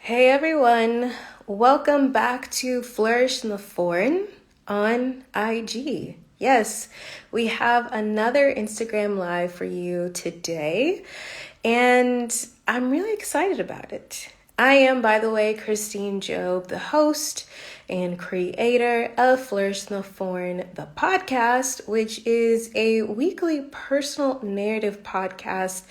Hey everyone, welcome back to Flourish in the Foreign on IG. Yes, we have another Instagram Live for you today, and I'm really excited about it. I am, by the way, Christine Job, the host and creator of Flourish in the Foreign, the podcast, which is a weekly personal narrative podcast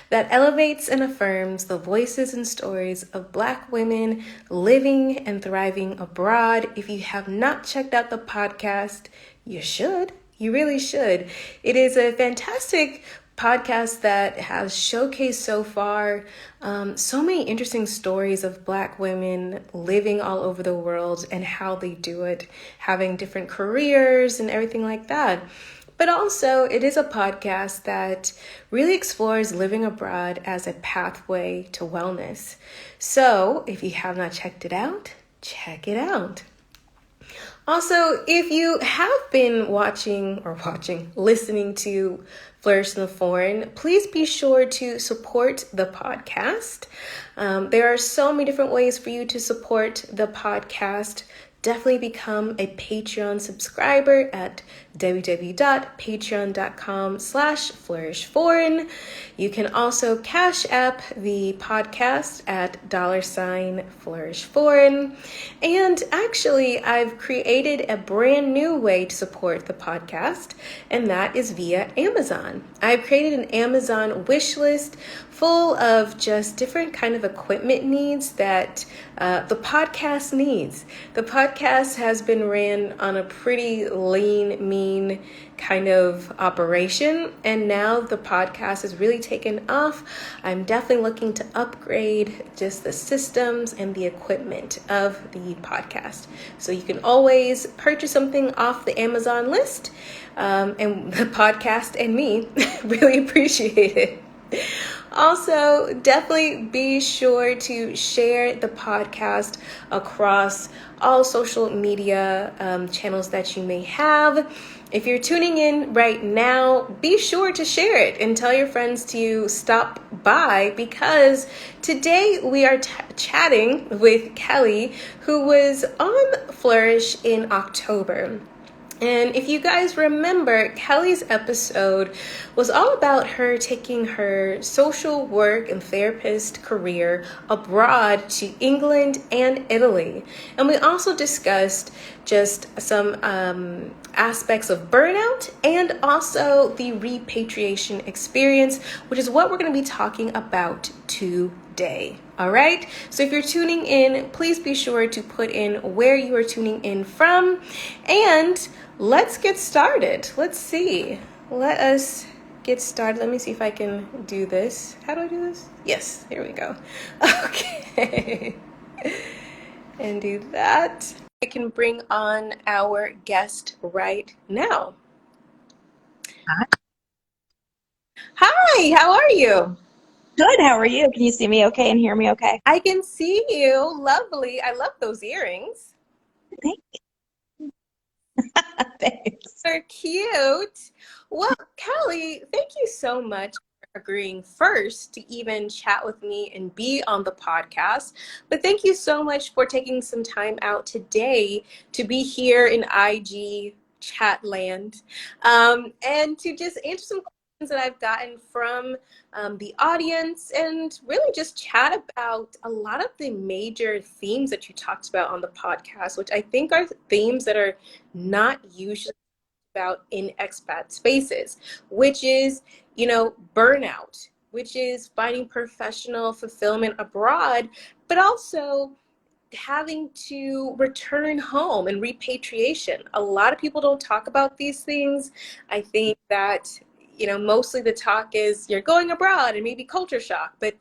that elevates and affirms the voices and stories of Black women living and thriving abroad. If you have not checked out the podcast, you should. You really should. It is a fantastic podcast that has showcased so far so many interesting stories of Black women living all over the world and how they do it, having different careers and everything like that. But also, it is a podcast that really explores living abroad as a pathway to wellness. So, if you have not checked it out, check it out. Also, if you have been listening to Flourish in the Foreign, please be sure to support the podcast. There are so many different ways for you to support the podcast. Definitely become a Patreon subscriber at www.patreon.com/flourishforeign. You can also Cash App the podcast at $flourishforeign. And actually, I've created a brand new way to support the podcast, and that is via Amazon. I've created an Amazon wish list full of just different kind of equipment needs that the podcast needs. The podcast has been ran on a pretty lean, mean kind of operation, and now the podcast has really taken off. I'm definitely looking to upgrade just the systems and the equipment of the podcast. So you can always purchase something off the Amazon list, and the podcast and me really appreciate it. Also, definitely be sure to share the podcast across all social media channels that you may have. If you're tuning in right now, be sure to share it and tell your friends to stop by, because today we are chatting with Kelley, who was on Flourish in October. And if you guys remember, Kelley's episode was all about her taking her social work and therapist career abroad to England and Italy. And we also discussed just some aspects of burnout and also the repatriation experience, which is what we're going to be talking about today. All right. So if you're tuning in, please be sure to put in where you are tuning in from, and let's get started. Let's see. Let us get started. Let me see if I can do this. How do I do this? Yes, here we go. Okay. And do that. I can bring on our guest right now. Hi, how are you? Good. How are you? Can you see me okay and hear me okay? I can see you. Lovely. I love those earrings. Thank Thanks. They're cute. Well, Kelley, thank you so much for agreeing first to even chat with me and be on the podcast. But thank you so much for taking some time out today to be here in IG chat land, and to just answer some questions that I've gotten from the audience, and really just chat about a lot of the major themes that you talked about on the podcast, which I think are themes that are not usually about in expat spaces, which is, burnout, which is finding professional fulfillment abroad, but also having to return home and repatriation. A lot of people don't talk about these things. I think that, mostly the talk is you're going abroad and maybe culture shock, but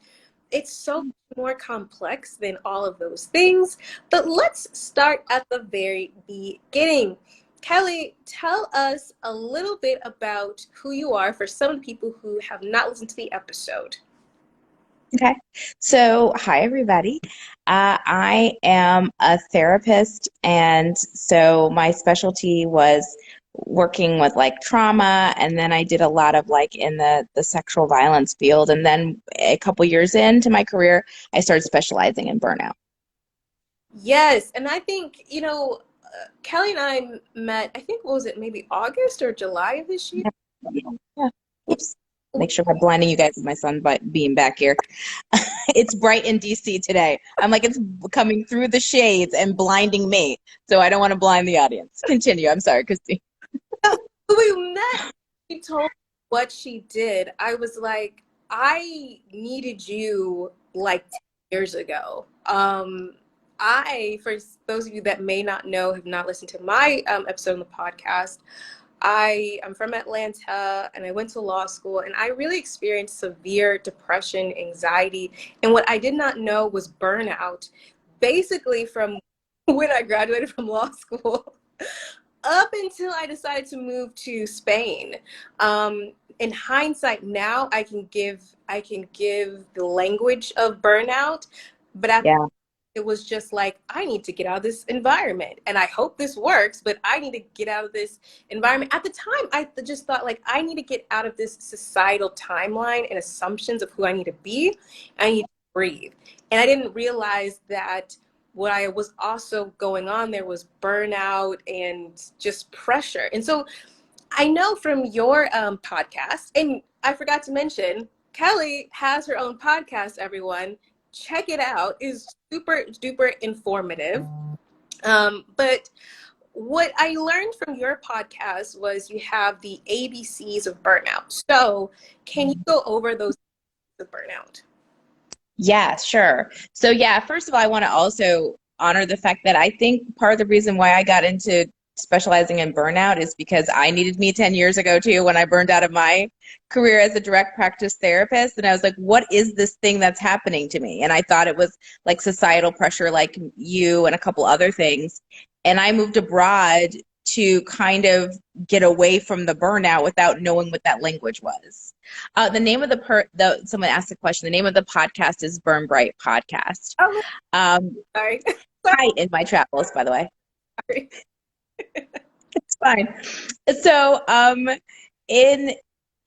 it's so much more complex than all of those things. But let's start at the very beginning. Kelley, tell us a little bit about who you are for some of the people who have not listened to the episode. Okay. So, hi, everybody. I am a therapist, and so my specialty was working with like trauma, and then I did a lot of like in the sexual violence field. And then a couple years into my career, I started specializing in burnout. Yes, and I think, Kelley and I met, I think, what was it, maybe August or July of this year? Yeah. Yeah. Oops. Make sure I'm blinding you guys with my sun being back here. It's bright in DC today. I'm like, it's coming through the shades and blinding me. So I don't want to blind the audience. Continue. I'm sorry, Christine. We met. She told me what she did. I was like, I needed you like 10 years ago. For those of you that may not know, have not listened to my episode on the podcast, I am from Atlanta and I went to law school and I really experienced severe depression, anxiety, and what I did not know was burnout. Basically, from when I graduated from law school up until I decided to move to Spain. In hindsight, now I can give the language of burnout, but at Yeah. it was just like, I need to get out of this environment and I hope this works, but I need to get out of this environment. At the time, I just thought like, I need to get out of this societal timeline and assumptions of who I need to be. I need to breathe. And I didn't realize that what I was also going on there was burnout and just pressure. And so I know from your podcast, and I forgot to mention, Kelley has her own podcast, everyone. Check it out. It's super duper informative. But what I learned from your podcast was you have the ABCs of burnout. So can you go over those of burnout? Yeah, sure. So yeah, first of all, I want to also honor the fact that I think part of the reason why I got into specializing in burnout is because I needed me 10 years ago too when I burned out of my career as a direct practice therapist. And I was like, what is this thing that's happening to me? And I thought it was like societal pressure, like you and a couple other things. And I moved abroad to kind of get away from the burnout without knowing what that language was. The name of someone asked the question. The name of the podcast is Burn Bright Podcast. Oh, Um, sorry. Hi in my travels, by the way. Sorry. It's fine. So, in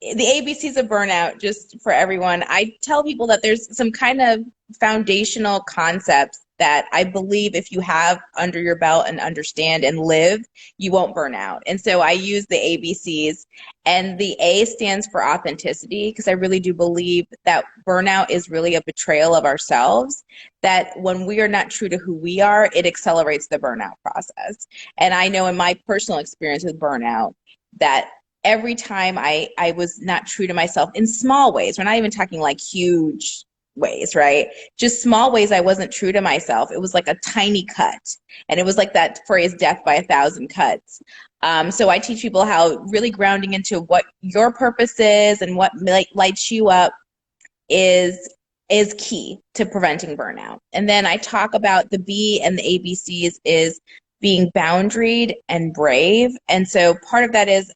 the ABCs of burnout, just for everyone, I tell people that there's some kind of foundational concepts that I believe if you have under your belt and understand and live, you won't burn out. And so I use the ABCs, and the A stands for authenticity, because I really do believe that burnout is really a betrayal of ourselves, that when we are not true to who we are, it accelerates the burnout process. And I know in my personal experience with burnout that every time I was not true to myself in small ways, we're not even talking like huge ways, right? Just small ways I wasn't true to myself. It was like a tiny cut. And it was like that phrase, death by 1,000 cuts. So I teach people how really grounding into what your purpose is and what lights you up is key to preventing burnout. And then I talk about the B and the ABCs is being boundaried and brave. And so part of that is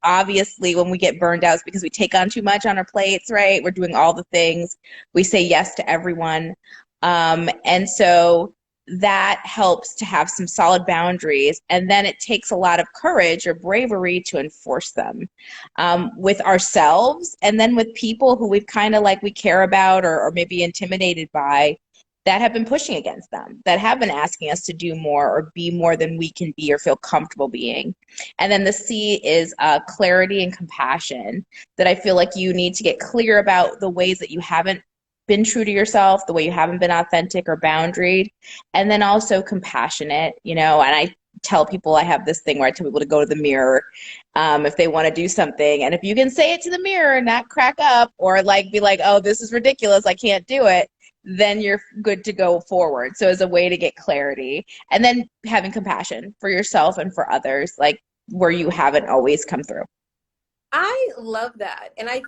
obviously when we get burned out, it's because we take on too much on our plates, right? We're doing all the things. We say yes to everyone. And so that helps to have some solid boundaries. And then it takes a lot of courage or bravery to enforce them with ourselves and then with people who we've kind of like we care about or maybe intimidated by that have been pushing against them, that have been asking us to do more or be more than we can be or feel comfortable being. And then the C is clarity and compassion, that I feel like you need to get clear about the ways that you haven't been true to yourself, the way you haven't been authentic or boundaried, and then also compassionate, and I tell people I have this thing where I tell people to go to the mirror if they want to do something. And if you can say it to the mirror and not crack up or like be like, oh, this is ridiculous, I can't do it, then you're good to go forward. So as a way to get clarity and then having compassion for yourself and for others, like where you haven't always come through. I love that. And I think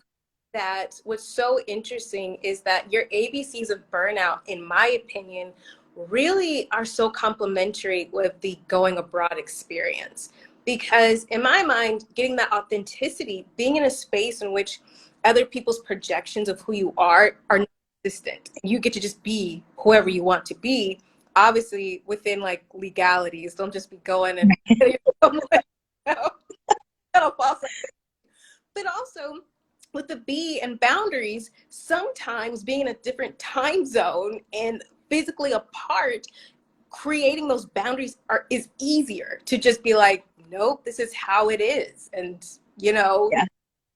that what's so interesting is that your ABCs of burnout, in my opinion, really are so complementary with the going abroad experience. Because in my mind, getting that authenticity, being in a space in which other people's projections of who you are not consistent. You get to just be whoever you want to be, obviously within like legalities. Don't just be going and but also with the B and boundaries, sometimes being in a different time zone and physically apart creating those boundaries is easier to just be like, nope, this is how it is. And, you know, Yeah.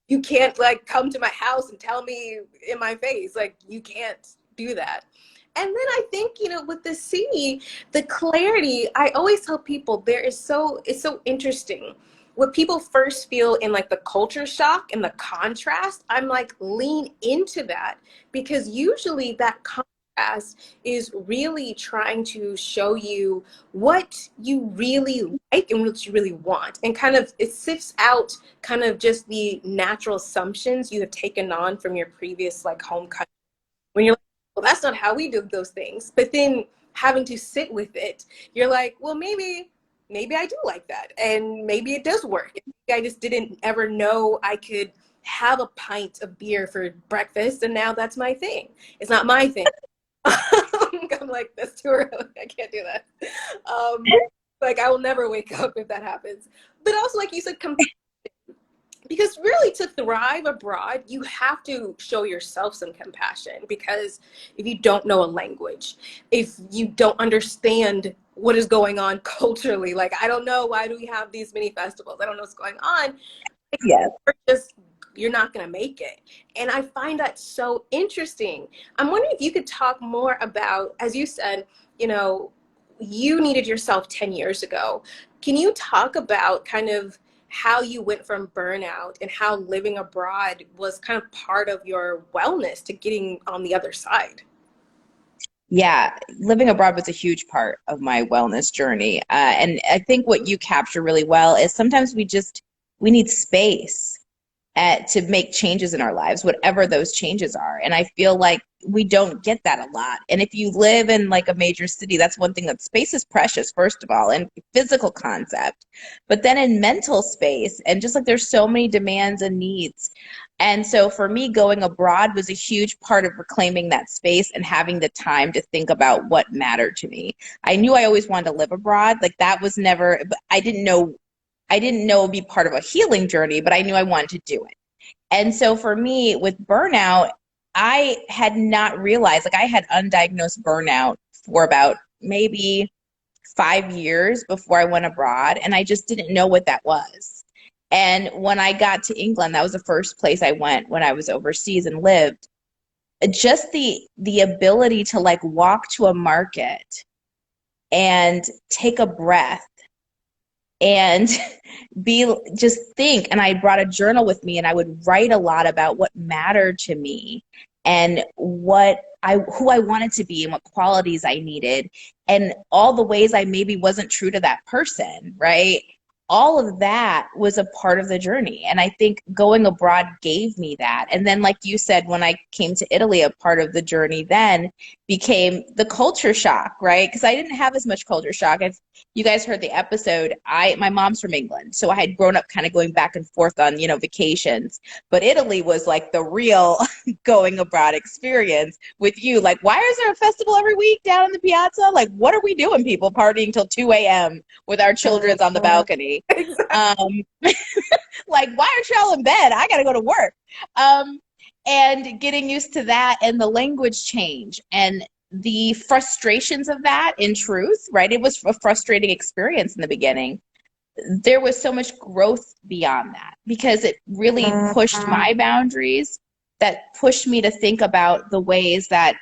you can't like come to my house and tell me in my face, like you can't do that. And then I think, you know, with the C, the clarity, I always tell people it's so interesting. What people first feel in like the culture shock and the contrast, I'm like, lean into that, because usually that contrast is really trying to show you what you really like and what you really want. And kind of it sifts out kind of just the natural assumptions you have taken on from your previous like home country. When you're like, well, that's not how we do those things. But then having to sit with it, you're like, well, maybe I do like that. And maybe it does work. Maybe I just didn't ever know I could have a pint of beer for breakfast. And now that's my thing. It's not my thing. I'm like, that's too early. I can't do that. Like, I will never wake up if that happens. But also, like you said, because really to thrive abroad, you have to show yourself some compassion, because if you don't know a language, if you don't understand what is going on culturally, like, I don't know, why do we have these many festivals? I don't know what's going on. Yes. You're not going to make it. And I find that so interesting. I'm wondering if you could talk more about, as you said, you know, you needed yourself 10 years ago. Can you talk about kind of how you went from burnout and how living abroad was kind of part of your wellness to getting on the other side? Yeah, living abroad was a huge part of my wellness journey. And I think what you capture really well is sometimes we need space to make changes in our lives, whatever those changes are. And I feel like we don't get that a lot. And if you live in like a major city, that's one thing, that space is precious, first of all, and physical concept. But then in mental space, and just like there's so many demands and needs. And so for me, going abroad was a huge part of reclaiming that space and having the time to think about what mattered to me. I knew I always wanted to live abroad. Like that was never, I didn't know it would be part of a healing journey, but I knew I wanted to do it. And so for me with burnout, I had not realized, like I had undiagnosed burnout for about maybe 5 years before I went abroad, and I just didn't know what that was. And when I got to England, that was the first place I went when I was overseas and lived. Just the ability to like walk to a market and take a breath and just think. And I brought a journal with me, and I would write a lot about what mattered to me and who I wanted to be and what qualities I needed and all the ways I maybe wasn't true to that person, right? All of that was a part of the journey. And I think going abroad gave me that. And then, like you said, when I came to Italy, a part of the journey then became the culture shock, right? Because I didn't have as much culture shock. If you guys heard the episode, my mom's from England. So I had grown up kind of going back and forth on, vacations. But Italy was like the real going abroad experience with you. Like, why is there a festival every week down in the piazza? Like, what are we doing, people, partying till 2 a.m. with our children's on the balcony? Like, why aren't y'all in bed? I got to go to work. And getting used to that and the language change and the frustrations of that, in truth, right? It was a frustrating experience in the beginning. There was so much growth beyond that because it really pushed my boundaries, that pushed me to think about the ways that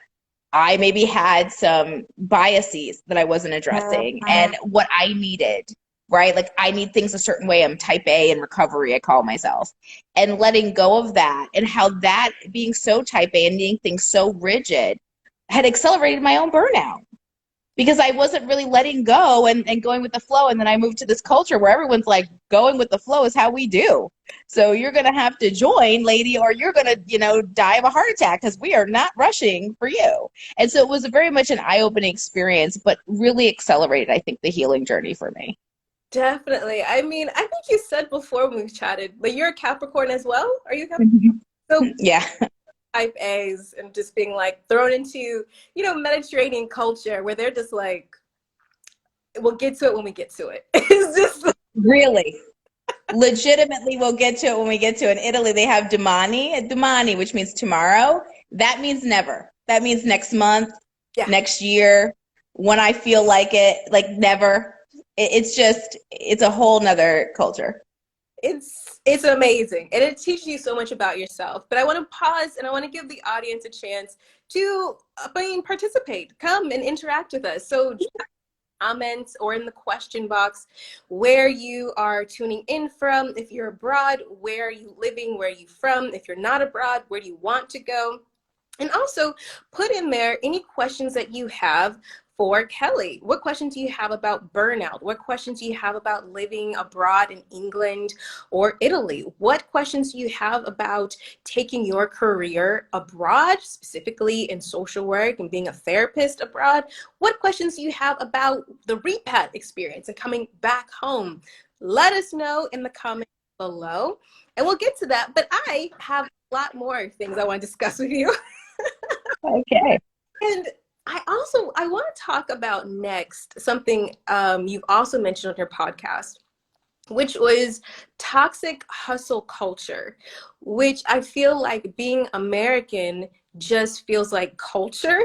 I maybe had some biases that I wasn't addressing and what I needed, right? Like I need things a certain way. I'm type A in recovery, I call myself. And letting go of that, and how that being so type A and needing things so rigid had accelerated my own burnout because I wasn't really letting go and going with the flow. And then I moved to this culture where everyone's like, going with the flow is how we do. So you're going to have to join, lady, or you're going to, die of a heart attack because we are not rushing for you. And so it was very much an eye-opening experience, but really accelerated, I think, the healing journey for me. Definitely. I mean, I think you said before when we chatted, but you're a Capricorn as well? Are you a Capricorn? So Yeah. type A's and just being like thrown into, Mediterranean culture where they're just like, we'll get to it when we get to it. It's just like, Really. Legitimately, we'll get to it when we get to it. In Italy, they have domani, which means tomorrow. That means never. That means next month, yeah. next year. when I feel like it, like never. It's a whole nother culture. It's amazing, and it teaches you so much about yourself. But I want to pause, and I want to give the audience a chance to, participate, come and interact with us. So comments or in the question box where you are tuning in from. If you're abroad, where are you living? Where are you from? If you're not abroad, where do you want to go? And also put in there any questions that you have for Kelley. What questions do you have about burnout? What questions do you have about living abroad in England or Italy? What questions do you have about taking your career abroad, specifically in social work and being a therapist abroad? What questions do you have about the repat experience and coming back home? Let us know in the comments below, and we'll get to that. But I have a lot more things I want to discuss with you. Okay. And I want to talk about next something you've also mentioned on your podcast, which was toxic hustle culture, which I feel like being American just feels like culture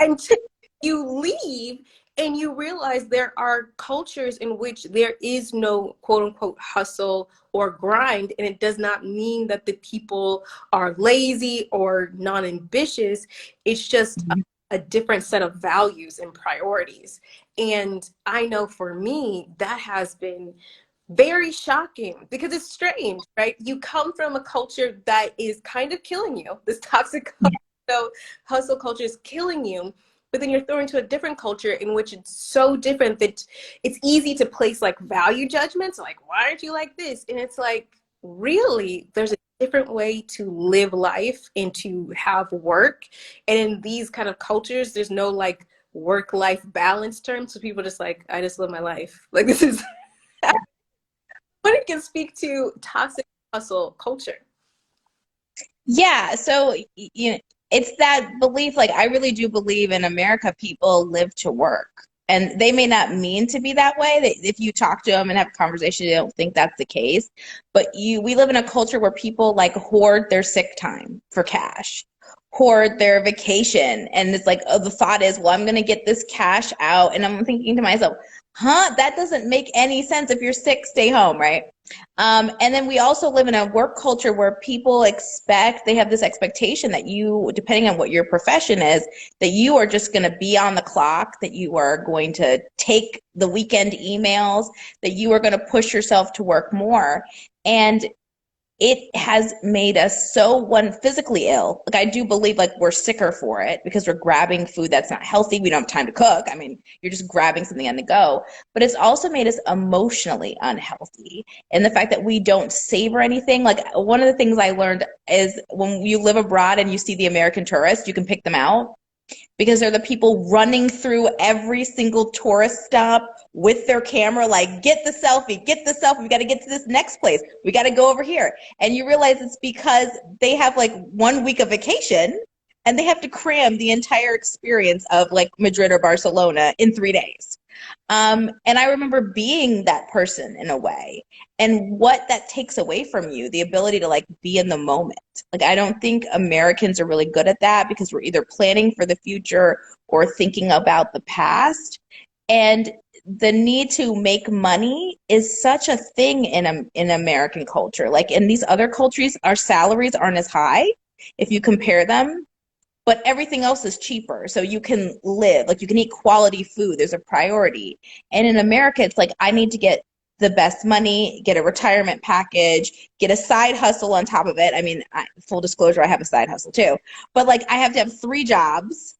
until you leave and you realize there are cultures in which there is no quote unquote hustle or grind. And it does not mean that the people are lazy or non-ambitious. It's just a different set of values and priorities. And I know for me, that has been very shocking because it's strange, right? You come from a culture that is kind of killing you. This toxic hustle culture is killing you, but then you're thrown into a different culture in which it's so different that it's easy to place like value judgments, like, why aren't you like this? And it's like, really, there's a different way to live life and to have work. And in these kind of cultures, there's no like work-life balance term. So people just like, I just live my life. Like this is what it can speak to toxic hustle culture. Yeah, so it's that belief, like I really do believe in America, people live to work. And they may not mean to be that way. If you talk to them and have a conversation, they don't think that's the case. But we live in a culture where people like hoard their sick time for cash, hoard their vacation. And it's like, oh, the thought is, well, I'm going to get this cash out. And I'm thinking to myself, that doesn't make any sense. If you're sick, stay home, right? And then we also live in a work culture where people they have this expectation that you, depending on what your profession is, that you are just going to be on the clock, that you are going to take the weekend emails, that you are going to push yourself to work more. And it has made us so physically ill. Like I do believe like we're sicker for it because we're grabbing food that's not healthy. We don't have time to cook. I mean, you're just grabbing something on the go. But it's also made us emotionally unhealthy. And the fact that we don't savor anything. Like one of the things I learned is when you live abroad and you see the American tourist, you can pick them out because they're the people running through every single tourist stop with their camera, like, get the selfie, we got to get to this next place, we got to go over here. And you realize it's because they have like 1 week of vacation and they have to cram the entire experience of like Madrid or Barcelona in 3 days. And I remember being that person in a way, and what that takes away from you, the ability to like be in the moment. Like, I don't think Americans are really good at that because we're either planning for the future or thinking about the past. And the need to make money is such a thing in American culture. Like in these other cultures, our salaries aren't as high if you compare them, but everything else is cheaper. So you can live, like you can eat quality food. There's a priority. And in America, it's like, I need to get the best money, get a retirement package, get a side hustle on top of it. I mean, full disclosure, I have a side hustle too. But like I have to have 3 jobs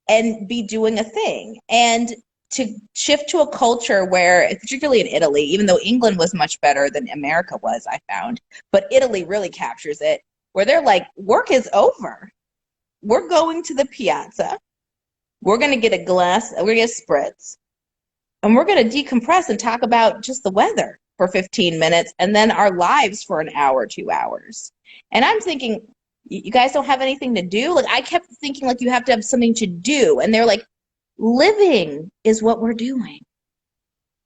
and be doing a thing. And to shift to a culture where, particularly in Italy, even though England was much better than America was, I found, but Italy really captures it, where they're like, work is over. We're going to the piazza. We're going to get a glass, we're going to get spritz, and we're going to decompress and talk about just the weather for 15 minutes and then our lives for an hour, 2 hours. And I'm thinking, you guys don't have anything to do? Like, I kept thinking like you have to have something to do. And they're like, living is what we're doing.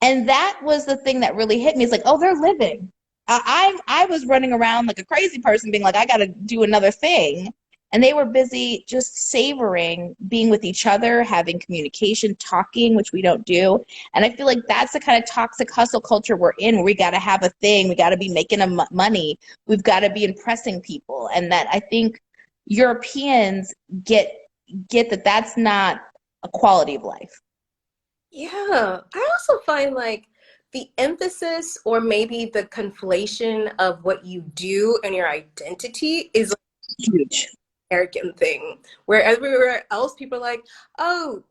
And that was the thing that really hit me. It's like, oh, they're living. I was running around like a crazy person being like, I got to do another thing. And they were busy just savoring being with each other, having communication, talking, which we don't do. And I feel like that's the kind of toxic hustle culture we're in, where we got to have a thing, we got to be making money, we've got to be impressing people. And that I think Europeans get that that's not a quality of life. Yeah, I also find like the emphasis or maybe the conflation of what you do and your identity is Huge. American thing, where everywhere else people are like, oh,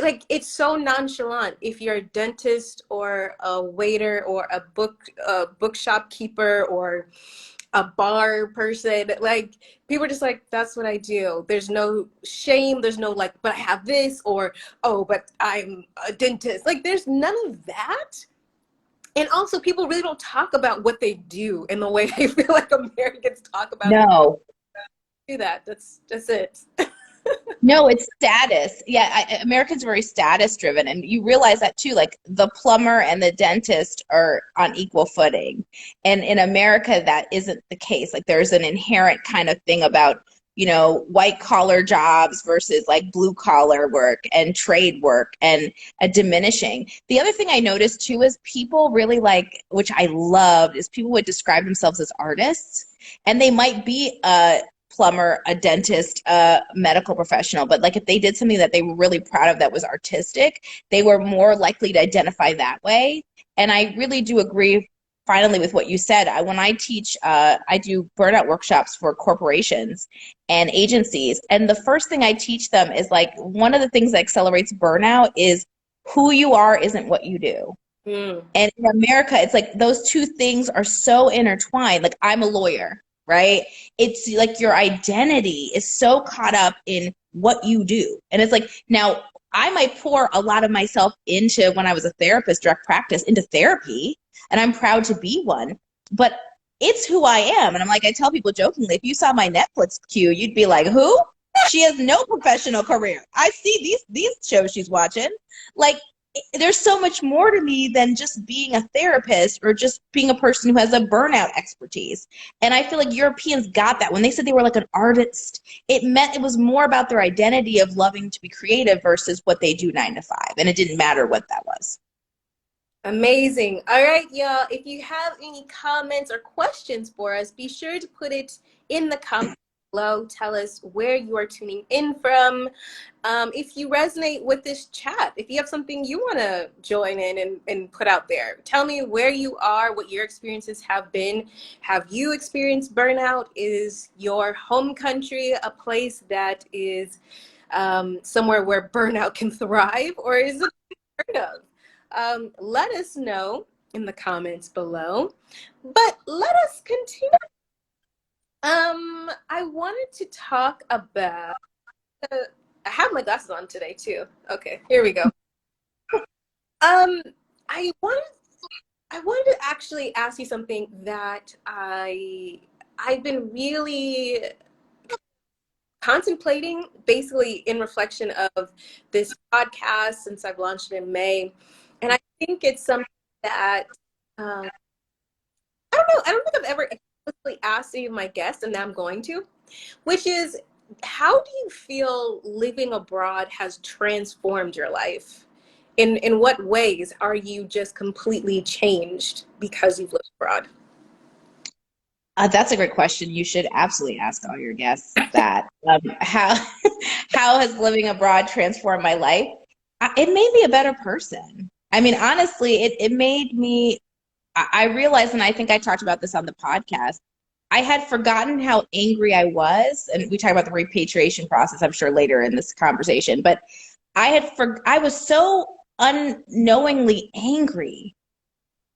like it's so nonchalant. If you're a dentist or a waiter or a bookshop keeper or a bar person, like people are just like, that's what I do. There's no shame. There's no like, but I have this, or oh, but I'm a dentist. Like there's none of that. And also people really don't talk about what they do in the way I feel like Americans talk about No. do that. That's it. No, it's status. Yeah, Americans are very status driven, and you realize that too. Like the plumber and the dentist are on equal footing, and in America that isn't the case. Like there's an inherent kind of thing about, white collar jobs versus like blue collar work and trade work, and a diminishing. The other thing I noticed too is people really like, which I loved, is people would describe themselves as artists, and they might be plumber, a dentist, a medical professional, but like if they did something that they were really proud of that was artistic, they were more likely to identify that way. And I really do agree finally with what you said. When I teach, I do burnout workshops for corporations and agencies, and the first thing I teach them is like, one of the things that accelerates burnout is who you are isn't what you do. And in America, it's like those two things are so intertwined. Like I'm a lawyer, right? It's like your identity is so caught up in what you do. And it's like, now I might pour a lot of myself into, when I was a therapist, direct practice, into therapy, and I'm proud to be one, but it's who I am. And I'm like, I tell people jokingly, if you saw my Netflix queue, you'd be like, who? She has no professional career. I see these shows she's watching. Like, there's so much more to me than just being a therapist or just being a person who has a burnout expertise. And I feel like Europeans got that. When they said they were like an artist, it meant it was more about their identity of loving to be creative versus what they do 9 to 5. And it didn't matter what that was. Amazing. All right, y'all. If you have any comments or questions for us, be sure to put it in the comments below. Tell us where you are tuning in from. If you resonate with this chat, if you have something you want to join in and put out there, tell me where you are, what your experiences have been. Have you experienced burnout? Is your home country a place that is somewhere where burnout can thrive, or is it unheard of? Let us know in the comments below, but let us continue. I wanted to talk about, I have my glasses on today too. Okay, here we go. I wanted to actually ask you something that I've been really contemplating, basically in reflection of this podcast since I've launched it in May. And I think it's something that, I don't know, I don't think I've ever explicitly asked any of my guests, and now I'm going to, which is, how do you feel living abroad has transformed your life? In what ways are you just completely changed because you've lived abroad? That's a great question. You should absolutely ask all your guests that. How how has living abroad transformed my life? It made me a better person. I mean, honestly, it made me. I realized, and I think I talked about this on the podcast, I had forgotten how angry I was, and we talk about the repatriation process, I'm sure, later in this conversation. But I was so unknowingly angry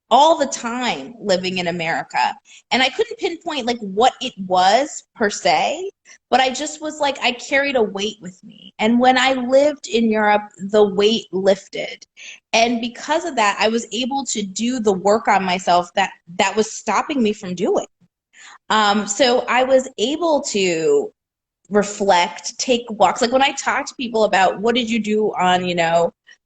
all the time living in America. And I couldn't pinpoint like what it was per se, but I just was like, I carried a weight with me. And when I lived in Europe, the weight lifted. And because of that, I was able to do the work on myself that was stopping me from doing. So I was able to reflect, take walks. Like when I talk to people about what did you do on,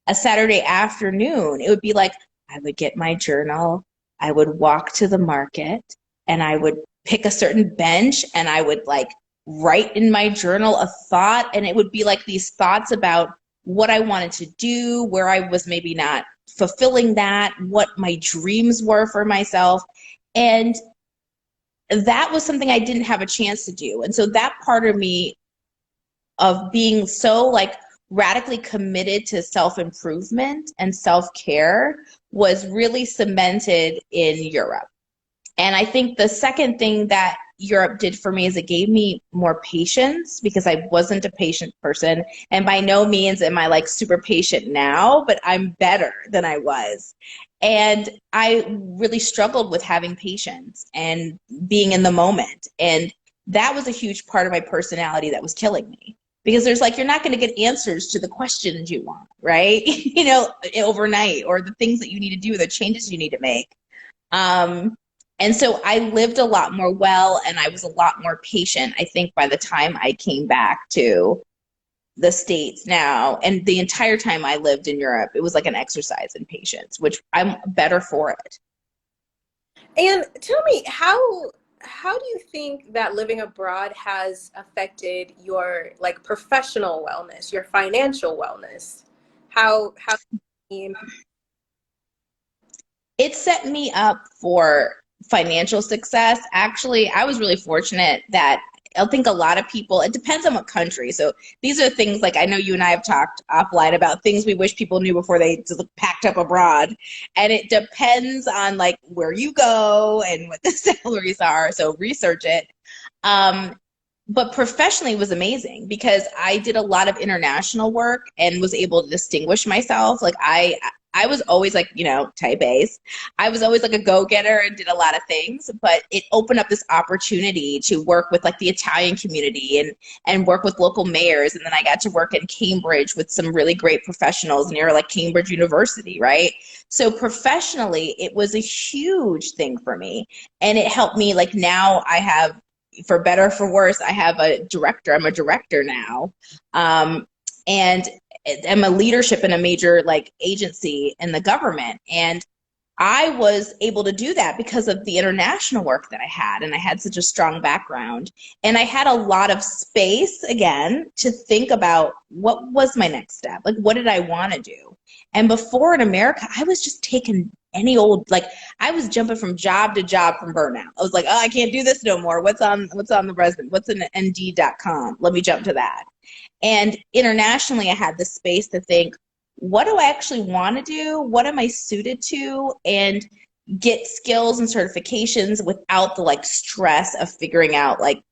a Saturday afternoon, it would be like, I would get my journal, I would walk to the market, and I would pick a certain bench, and I would like write in my journal a thought, and it would be like these thoughts about what I wanted to do, where I was maybe not fulfilling that, what my dreams were for myself. And that was something I didn't have a chance to do. And so that part of me of being so like radically committed to self-improvement and self-care was really cemented in Europe. And I think the second thing that Europe did for me is it gave me more patience, because I wasn't a patient person. And by no means am I like super patient now, but I'm better than I was. And I really struggled with having patience and being in the moment. And that was a huge part of my personality that was killing me. Because there's like, you're not going to get answers to the questions you want, right? Overnight, or the things that you need to do, the changes you need to make. And so I lived a lot more well, and I was a lot more patient, I think, by the time I came back to the States now. And the entire time I lived in Europe, it was like an exercise in patience, which I'm better for it. And tell me, how do you think that living abroad has affected your like professional wellness, your financial wellness? How It set me up for financial success. Actually, I was really fortunate that I think a lot of people, it depends on what country. So these are things like, I know you and I have talked offline about things we wish people knew before they just packed up abroad. And it depends on like where you go and what the salaries are. So research it. Um, but professionally it was amazing because I did a lot of international work and was able to distinguish myself. Like I was always like, type A's. I was always like a go-getter and did a lot of things, but it opened up this opportunity to work with like the Italian community and work with local mayors. And then I got to work in Cambridge with some really great professionals near like Cambridge University, right? So professionally, it was a huge thing for me. And it helped me, like now I have, for better or for worse, I have a director. I'm a director now. And I'm a leadership in a major like agency in the government. And I was able to do that because of the international work that I had. And I had such a strong background. And I had a lot of space, again, to think about what was my next step? Like, what did I want to do? And before in America, I was just taking any old, like, I was jumping from job to job from burnout. I was like, oh, I can't do this no more. What's on the resume? What's in Indeed.com? Let me jump to that. And internationally, I had the space to think, what do I actually want to do? What am I suited to? And get skills and certifications without the like stress of figuring out like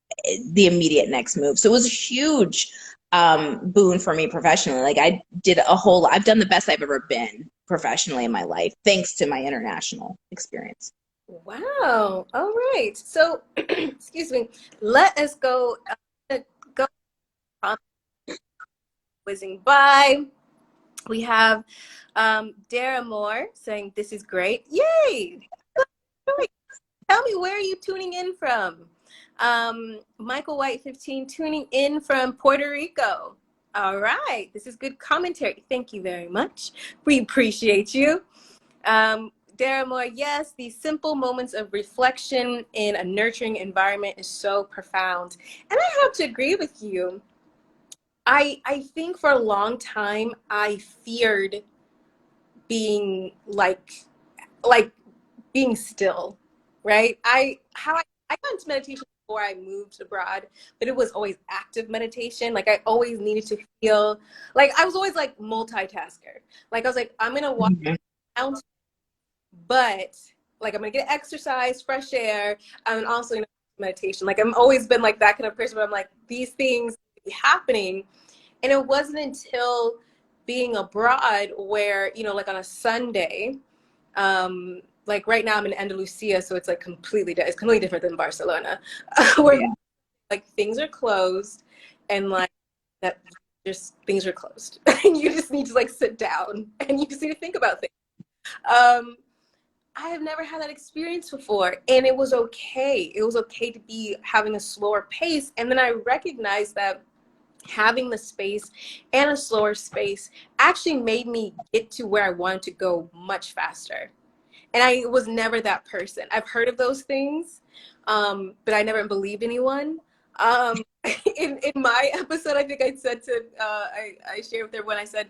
the immediate next move. So it was a huge boon for me professionally. Like I've done the best I've ever been professionally in my life, thanks to my international experience. Wow. All right. So, excuse me. Let us go. Go whizzing by. We have Dara Moore saying, "This is great. Yay! Tell me, where are you tuning in from?" Michael White 15 tuning in from Puerto Rico. All right. This is good commentary. Thank you very much. We appreciate you. Dara Moore, yes, these simple moments of reflection in a nurturing environment is so profound. And I have to agree with you. I think for a long time I feared being like being still, right? I got into meditation before I moved abroad, but it was always active meditation. Like I always needed to feel like I was always like multitasker. Like I was like, I'm gonna walk down, but like I'm gonna get exercise, fresh air, and also meditation. Like I'm always been like that kind of person where I'm like, these things happening. And it wasn't until being abroad where, like on a Sunday, like right now I'm in Andalusia, so it's like it's completely different than Barcelona, where like things are closed and like that just things are closed. And you just need to like sit down and you just need to think about things. I have never had that experience before, and it was okay. It was okay to be having a slower pace. And then I recognized that having the space and a slower space actually made me get to where I wanted to go much faster. And I was never that person. I've heard of those things, but I never believed anyone. in my episode, I think I said to I shared with everyone. I said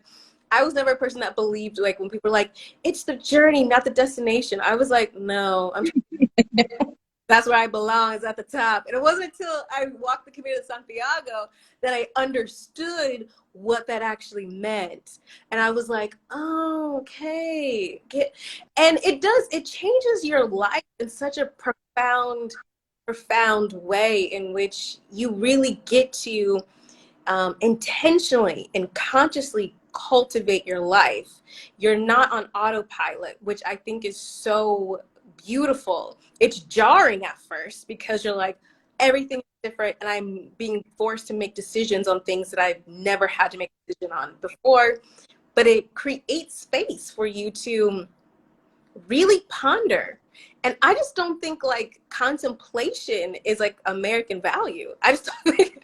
I was never a person that believed like when people were like, "It's the journey, not the destination." I was like, "No, that's where I belong, is at the top." And it wasn't until I walked the Camino de Santiago that I understood what that actually meant. And I was like, "Oh, okay." And it changes your life in such a profound way in which you really get to intentionally and consciously cultivate your life. You're not on autopilot, which I think is so beautiful. It's jarring at first because you're like, everything is different and I'm being forced to make decisions on things that I've never had to make a decision on before. But it creates space for you to really ponder. And I just don't think like contemplation is like American value. I just don't think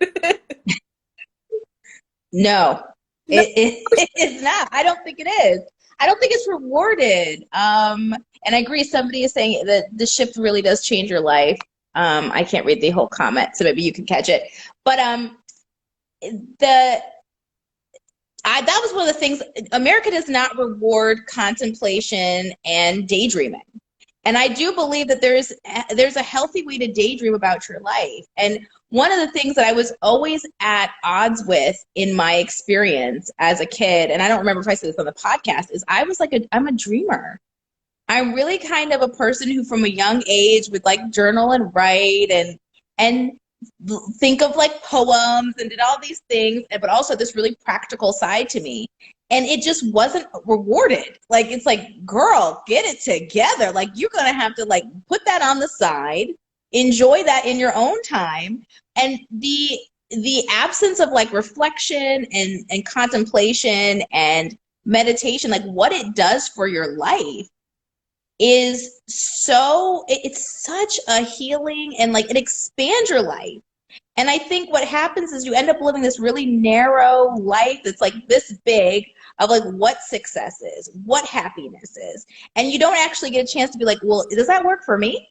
No, no. it is not. I don't think it is. I don't think it's rewarded. And I agree. Somebody is saying that the shift really does change your life. I can't read the whole comment, so maybe you can catch it. But the that was one of the things. America does not reward contemplation and daydreaming. And I do believe that there's a healthy way to daydream about your life. And one of the things that I was always at odds with in my experience as a kid, and I don't remember if I said this on the podcast, is I'm a dreamer. I'm really kind of a person who from a young age would like journal and write and think of like poems and did all these things, but also this really practical side to me. And it just wasn't rewarded. Like, it's like, girl, get it together. Like, you're going to have to like put that on the side, enjoy that in your own time. And the absence of like reflection and contemplation and meditation, like what it does for your life is it's such a healing, and like it expands your life. And I think what happens is you end up living this really narrow life that's like this big of like what success is, what happiness is. And you don't actually get a chance to be like, well, does that work for me?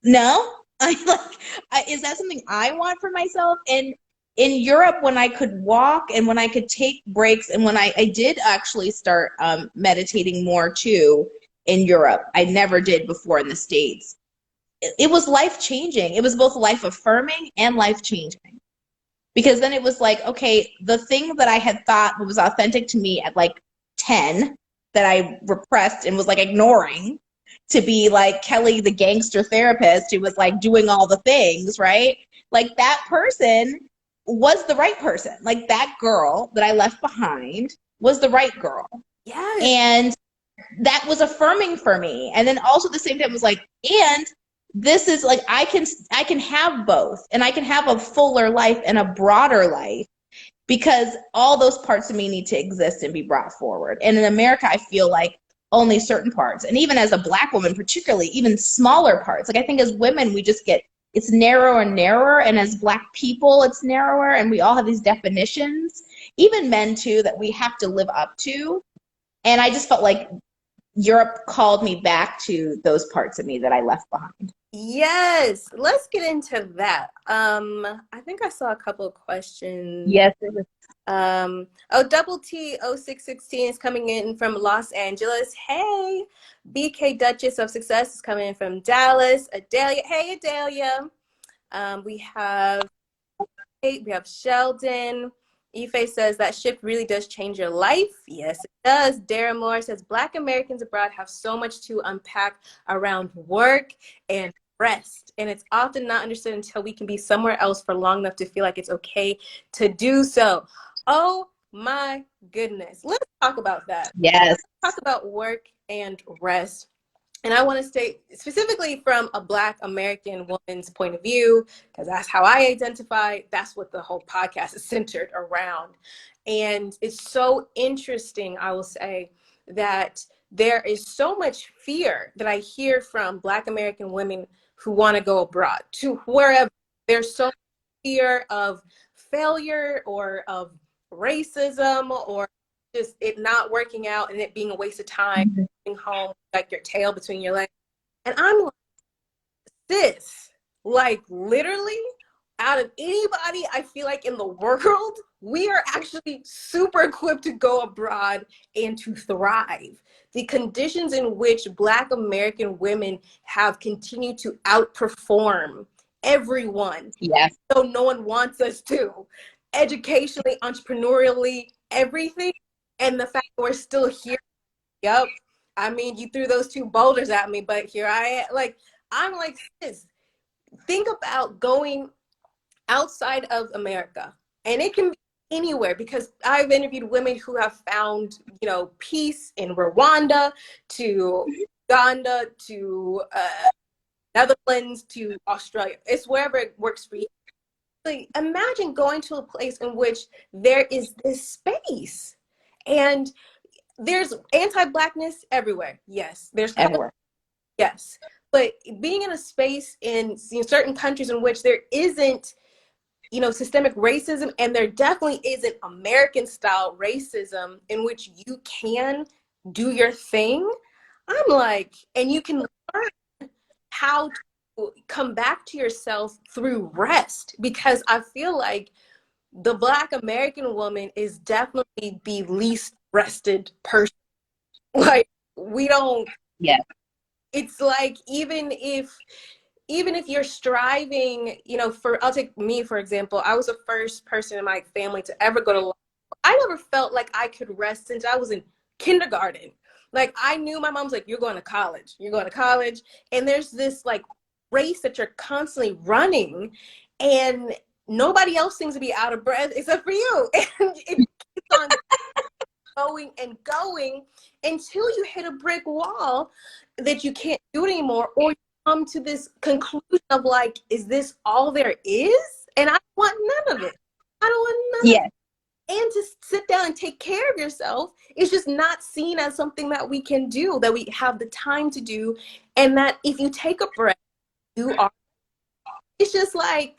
No. Is that something I want for myself? And in Europe, when I could walk and when I could take breaks, and when I did actually start meditating more too in Europe, I never did before in the States. It was life changing. It was both life affirming and life changing. Because then it was like, okay, the thing that I had thought was authentic to me at like 10 that I repressed and was like ignoring, to be like Kelley, the gangster therapist who was like doing all the things, right? Like that person was the right person. Like that girl that I left behind was the right girl. Yes. And that was affirming for me. And then also at the same time was like, and this is like I can have both, and I can have a fuller life and a broader life, because all those parts of me need to exist and be brought forward. And in America, I feel like only certain parts, and even as a Black woman particularly, even smaller parts. Like I think as women we just get, it's narrower and narrower, and as Black people it's narrower, and we all have these definitions, even men too, that we have to live up to. And I just felt like Europe called me back to those parts of me that I left behind. Yes, let's get into that. I think I saw a couple of questions. Yes. Oh, Double T 0616 is coming in from Los Angeles. Hey, BK Duchess of Success is coming in from Dallas. Adelia, hey Adelia. We have Sheldon. Ife says that shift really does change your life. Yes, it does. Dara Moore says Black Americans abroad have so much to unpack around work and rest. And it's often not understood until we can be somewhere else for long enough to feel like it's okay to do so. Oh my goodness. Let's talk about that. Yes. Let's talk about work and rest. And I want to state specifically from a Black American woman's point of view, because that's how I identify. That's what the whole podcast is centered around. And it's so interesting, I will say, that there is so much fear that I hear from Black American women who want to go abroad to wherever. There's so much fear of failure or of racism or just it not working out and it being a waste of time home like your tail between your legs. And I'm like, sis, like literally out of anybody, I feel like in the world, we are actually super equipped to go abroad and to thrive. The conditions in which Black American women have continued to outperform everyone, Yes. so no one wants us to, educationally, entrepreneurially, everything. And the fact that we're still here, yep. I mean, you threw those two boulders at me, but here I am. Like, I'm like, sis, think about going outside of America. And it can be anywhere, because I've interviewed women who have found, peace in Rwanda, to Uganda, to Netherlands, to Australia. It's wherever it works for you. Like, imagine going to a place in which there is this space, and there's anti-Blackness everywhere. Yes. There's color. Everywhere. Yes. But being in a space in certain countries in which there isn't, systemic racism, and there definitely isn't American style racism in which you can do your thing. I'm like, and you can learn how to come back to yourself through rest, because I feel like the Black American woman is definitely the least rested person. Like, we don't, Yes. it's like, even if you're striving, I'll take me, for example. I was the first person in my family to ever go to law. I never felt like I could rest since I was in kindergarten. Like, I knew my mom's like, you're going to college. You're going to college. And there's this like race that you're constantly running, and nobody else seems to be out of breath except for you. And it keeps on going and going until you hit a brick wall that you can't do it anymore, or you come to this conclusion of like, is this all there is? And I want none of it. I don't want none of it. And to sit down and take care of yourself is just not seen as something that we can do, that we have the time to do, and that if you take a breath, you are. It's just like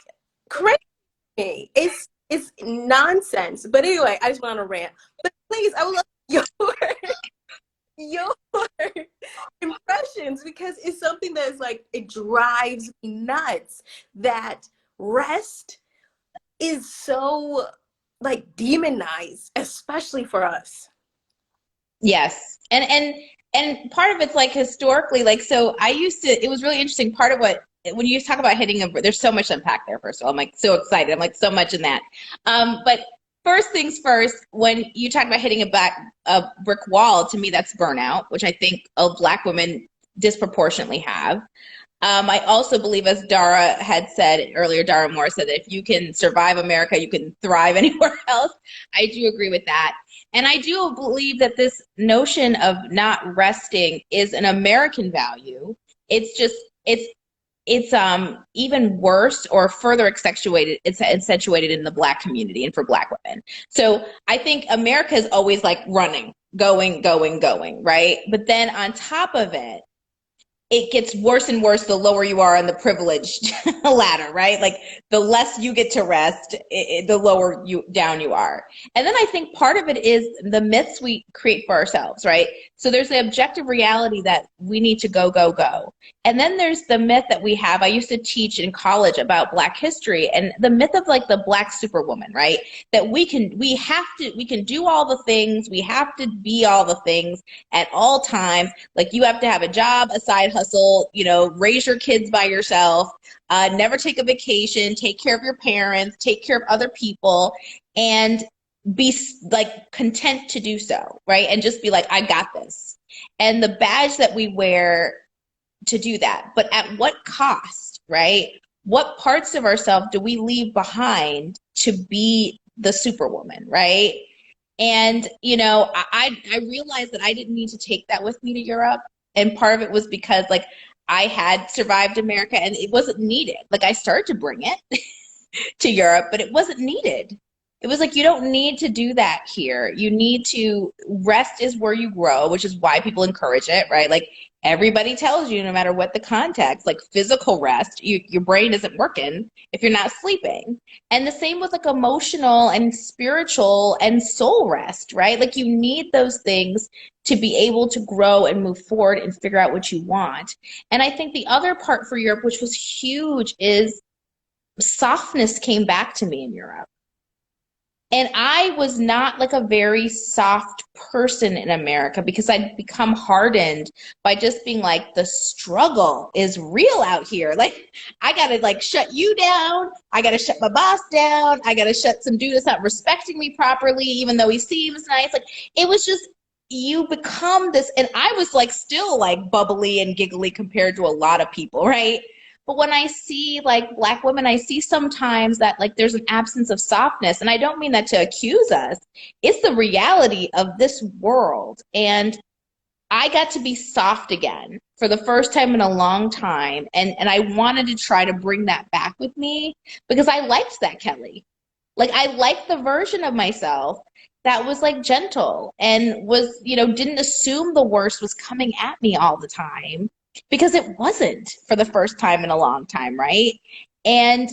crazy. It's nonsense. But anyway, I just want to rant. But please, I would love your impressions, because it's something that is like, it drives me nuts that rest is so like demonized, especially for us. Yes. And part of it's like historically, like, so it was really interesting. Part of when you talk about there's so much to unpack there. First of all, I'm like so excited. I'm like so much in that. But first things first, when you talk about hitting a brick wall, to me, that's burnout, which I think Black women disproportionately have. I also believe, as Dara had said earlier, Dara Moore said that if you can survive America, you can thrive anywhere else. I do agree with that. And I do believe that this notion of not resting is an American value. It's just, it's even worse or further accentuated. It's accentuated in the Black community and for Black women. So I think America is always like running, going, right? But then on top of it, it gets worse and worse the lower you are on the privileged ladder, right? Like the less you get to rest, the lower down you are. And then I think part of it is the myths we create for ourselves, right? So there's the objective reality that we need to go. And then there's the myth that we have. I used to teach in college about Black history, and the myth of like the Black superwoman, right? That we can do all the things, we have to be all the things at all times. Like you have to have a job, a side hustle, raise your kids by yourself, never take a vacation, take care of your parents, take care of other people, and be like content to do so, right? And just be like, I got this. And the badge that we wear to do that, but at what cost, right? What parts of ourselves do we leave behind to be the superwoman, right? And, I realized that I didn't need to take that with me to Europe. And part of it was because like I had survived America and it wasn't needed. Like I started to bring it to Europe, but it wasn't needed. It was like, you don't need to do that here. You need to rest is where you grow, which is why people encourage it, right? Like everybody tells you, no matter what the context, like physical rest, your brain isn't working if you're not sleeping. And the same with like emotional and spiritual and soul rest, right? Like you need those things to be able to grow and move forward and figure out what you want. And I think the other part for Europe, which was huge, is softness came back to me in Europe. And I was not like a very soft person in America because I'd become hardened by just being like, the struggle is real out here. Like, I got to like shut you down. I got to shut my boss down. I got to shut some dude that's not respecting me properly, even though he seems nice. Like, it was just, you become this. And I was like, still like bubbly and giggly compared to a lot of people, right? But when I see like Black women, I see sometimes that like there's an absence of softness. And I don't mean that to accuse us. It's the reality of this world. And I got to be soft again for the first time in a long time. And I wanted to try to bring that back with me because I liked that, Kelley. Like I liked the version of myself that was like gentle and was, didn't assume the worst was coming at me all the time because it wasn't for the first time in a long time, right? And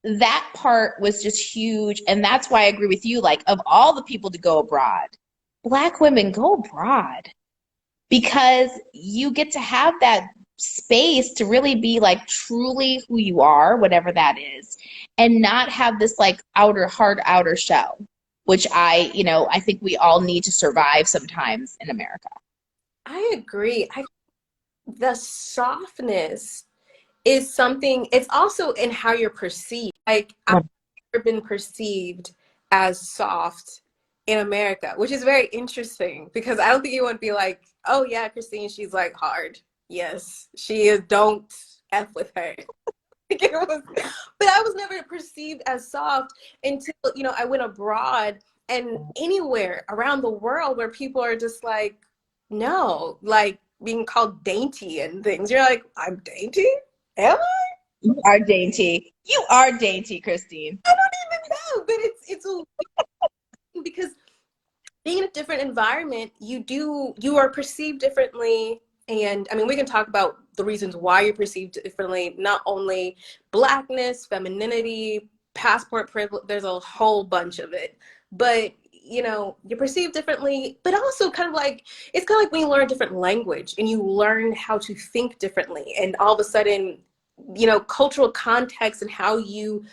that part was just huge. And that's why I agree with you. Like, of all the people to go abroad, Black women go abroad because you get to have that space to really be like truly who you are, whatever that is, and not have this like hard outer shell, which I think we all need to survive sometimes in America. I agree. The softness is something, it's also in how you're perceived. Like, I've never been perceived as soft in America, which is very interesting because I don't think you would be like, oh yeah, Christine, she's like hard. Yes, she is. Don't F with her. But I was never perceived as soft until, I went abroad and anywhere around the world where people are just like, no, like being called dainty and things. You're like, I'm dainty? Am I? You are dainty. You are dainty, Christine. I don't even know, but it's a, because being in a different environment, you are perceived differently. And I mean, we can talk about the reasons why you're perceived differently, not only Blackness, femininity, passport privilege, there's a whole bunch of it. But, you're perceived differently, but also kind of like, it's kind of like when you learn a different language and you learn how to think differently. And all of a sudden, cultural context and how you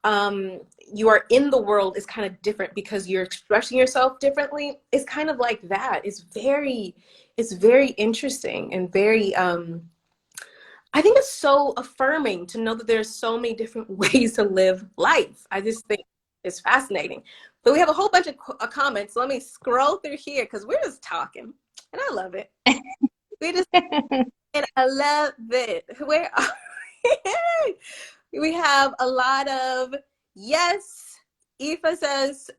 are in the world is kind of different because you're expressing yourself differently. It's kind of like that. It's very interesting and very, I think it's so affirming to know that there's so many different ways to live life. I just think it's fascinating. But we have a whole bunch of comments. So let me scroll through here because we're just talking and I love it. And I love it. Where are we? We have a lot of yes. Aoife says,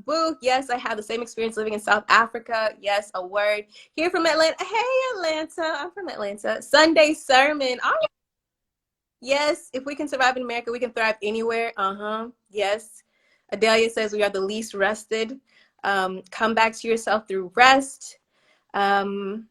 boo, yes, I had the same experience living in South Africa. Yes, a word. Here from Atlanta. Hey, Atlanta. I'm from Atlanta. Sunday sermon. All right. Yes, if we can survive in America, we can thrive anywhere. Yes. Adelia says we are the least rested. Come back to yourself through rest. In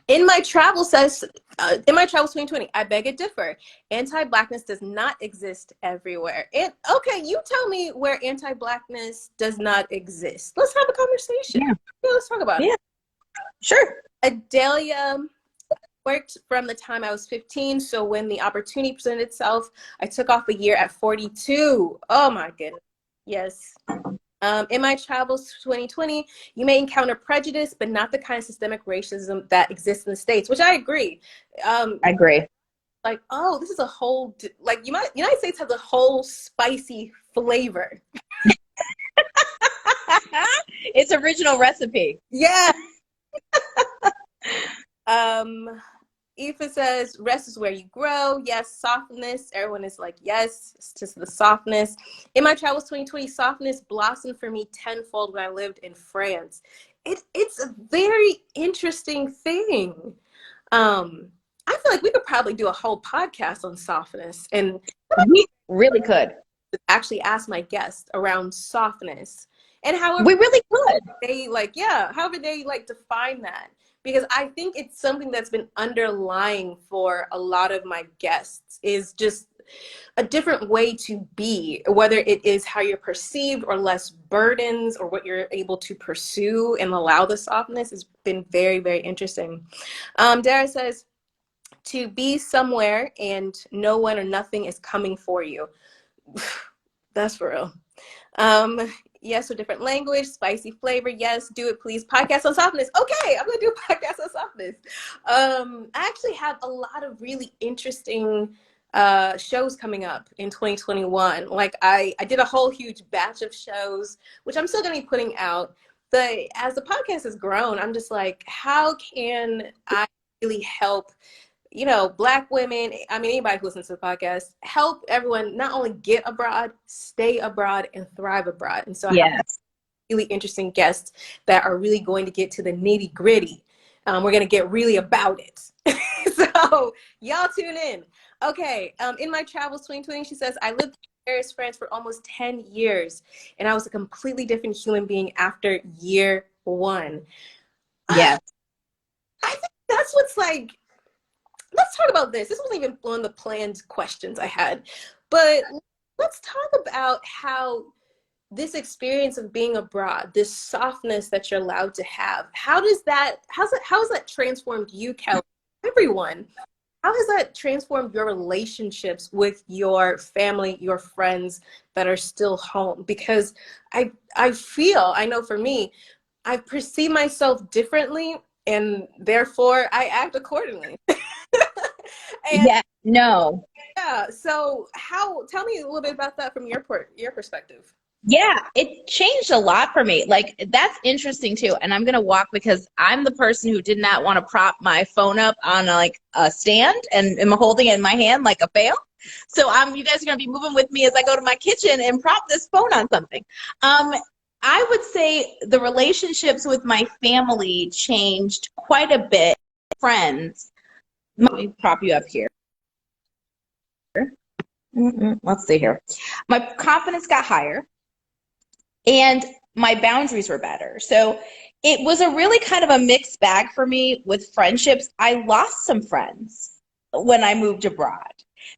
my travels 2020, I beg to differ. Anti-Blackness does not exist everywhere. And okay, you tell me where anti-Blackness does not exist. Let's have a conversation. Yeah, let's talk about it. Sure. Adelia worked from the time I was 15. So when the opportunity presented itself, I took off a year at 42. Oh my goodness. Yes. In my travels 2020, you may encounter prejudice, but not the kind of systemic racism that exists in the States, which I agree. I agree. Like, oh, this is a whole, like, United States has a whole spicy flavor. It's original recipe. Yeah. Aoife says, rest is where you grow. Yes, softness. Everyone is like, yes, it's just the softness. In my travels 2020, softness blossomed for me tenfold when I lived in France. It's a very interesting thing. I feel like we could probably do a whole podcast on softness. And we really could. Actually ask my guests around softness. And however we really could. However they like define that. Because I think it's something that's been underlying for a lot of my guests is just a different way to be, whether it is how you're perceived or less burdens or what you're able to pursue and allow the softness has been very, very interesting. Dara says, to be somewhere and no one or nothing is coming for you. That's for real. Yes, with different language, spicy flavor. Yes, do it, please. Podcast on softness. Okay, I'm gonna do a podcast on softness. I actually have a lot of really interesting shows coming up in 2021. Like I did a whole huge batch of shows, which I'm still gonna be putting out. But as the podcast has grown, I'm just like, how can I really help, Black women, I mean, anybody who listens to the podcast, help everyone not only get abroad, stay abroad, and thrive abroad. And so I have Yes. really interesting guests that are really going to get to the nitty gritty. We're going to get really about it. So y'all tune in. Okay. In my travels 2020, she says, I lived in Paris, France for almost 10 years, and I was a completely different human being after year one. Yes. I think that's what's like, let's talk about this. This wasn't even one of the planned questions I had, but let's talk about how this experience of being abroad, this softness that you're allowed to have, how has that transformed you, Kelley? Everyone, how has that transformed your relationships with your family, your friends that are still home? Because I know for me, I perceive myself differently, and therefore I act accordingly. And Yeah. No. yeah, so tell me a little bit about that from your perspective. Yeah, it changed a lot for me. Like, that's interesting too. And I'm going to walk because I'm the person who did not want to prop my phone up on like a stand and am holding it in my hand like a fail. So you guys are going to be moving with me as I go to my kitchen and prop this phone on something. I would say the relationships with my family changed quite a bit. Friends, let me prop you up here. Let's see here. My confidence got higher. And my boundaries were better. So it was a really kind of a mixed bag for me with friendships. I lost some friends when I moved abroad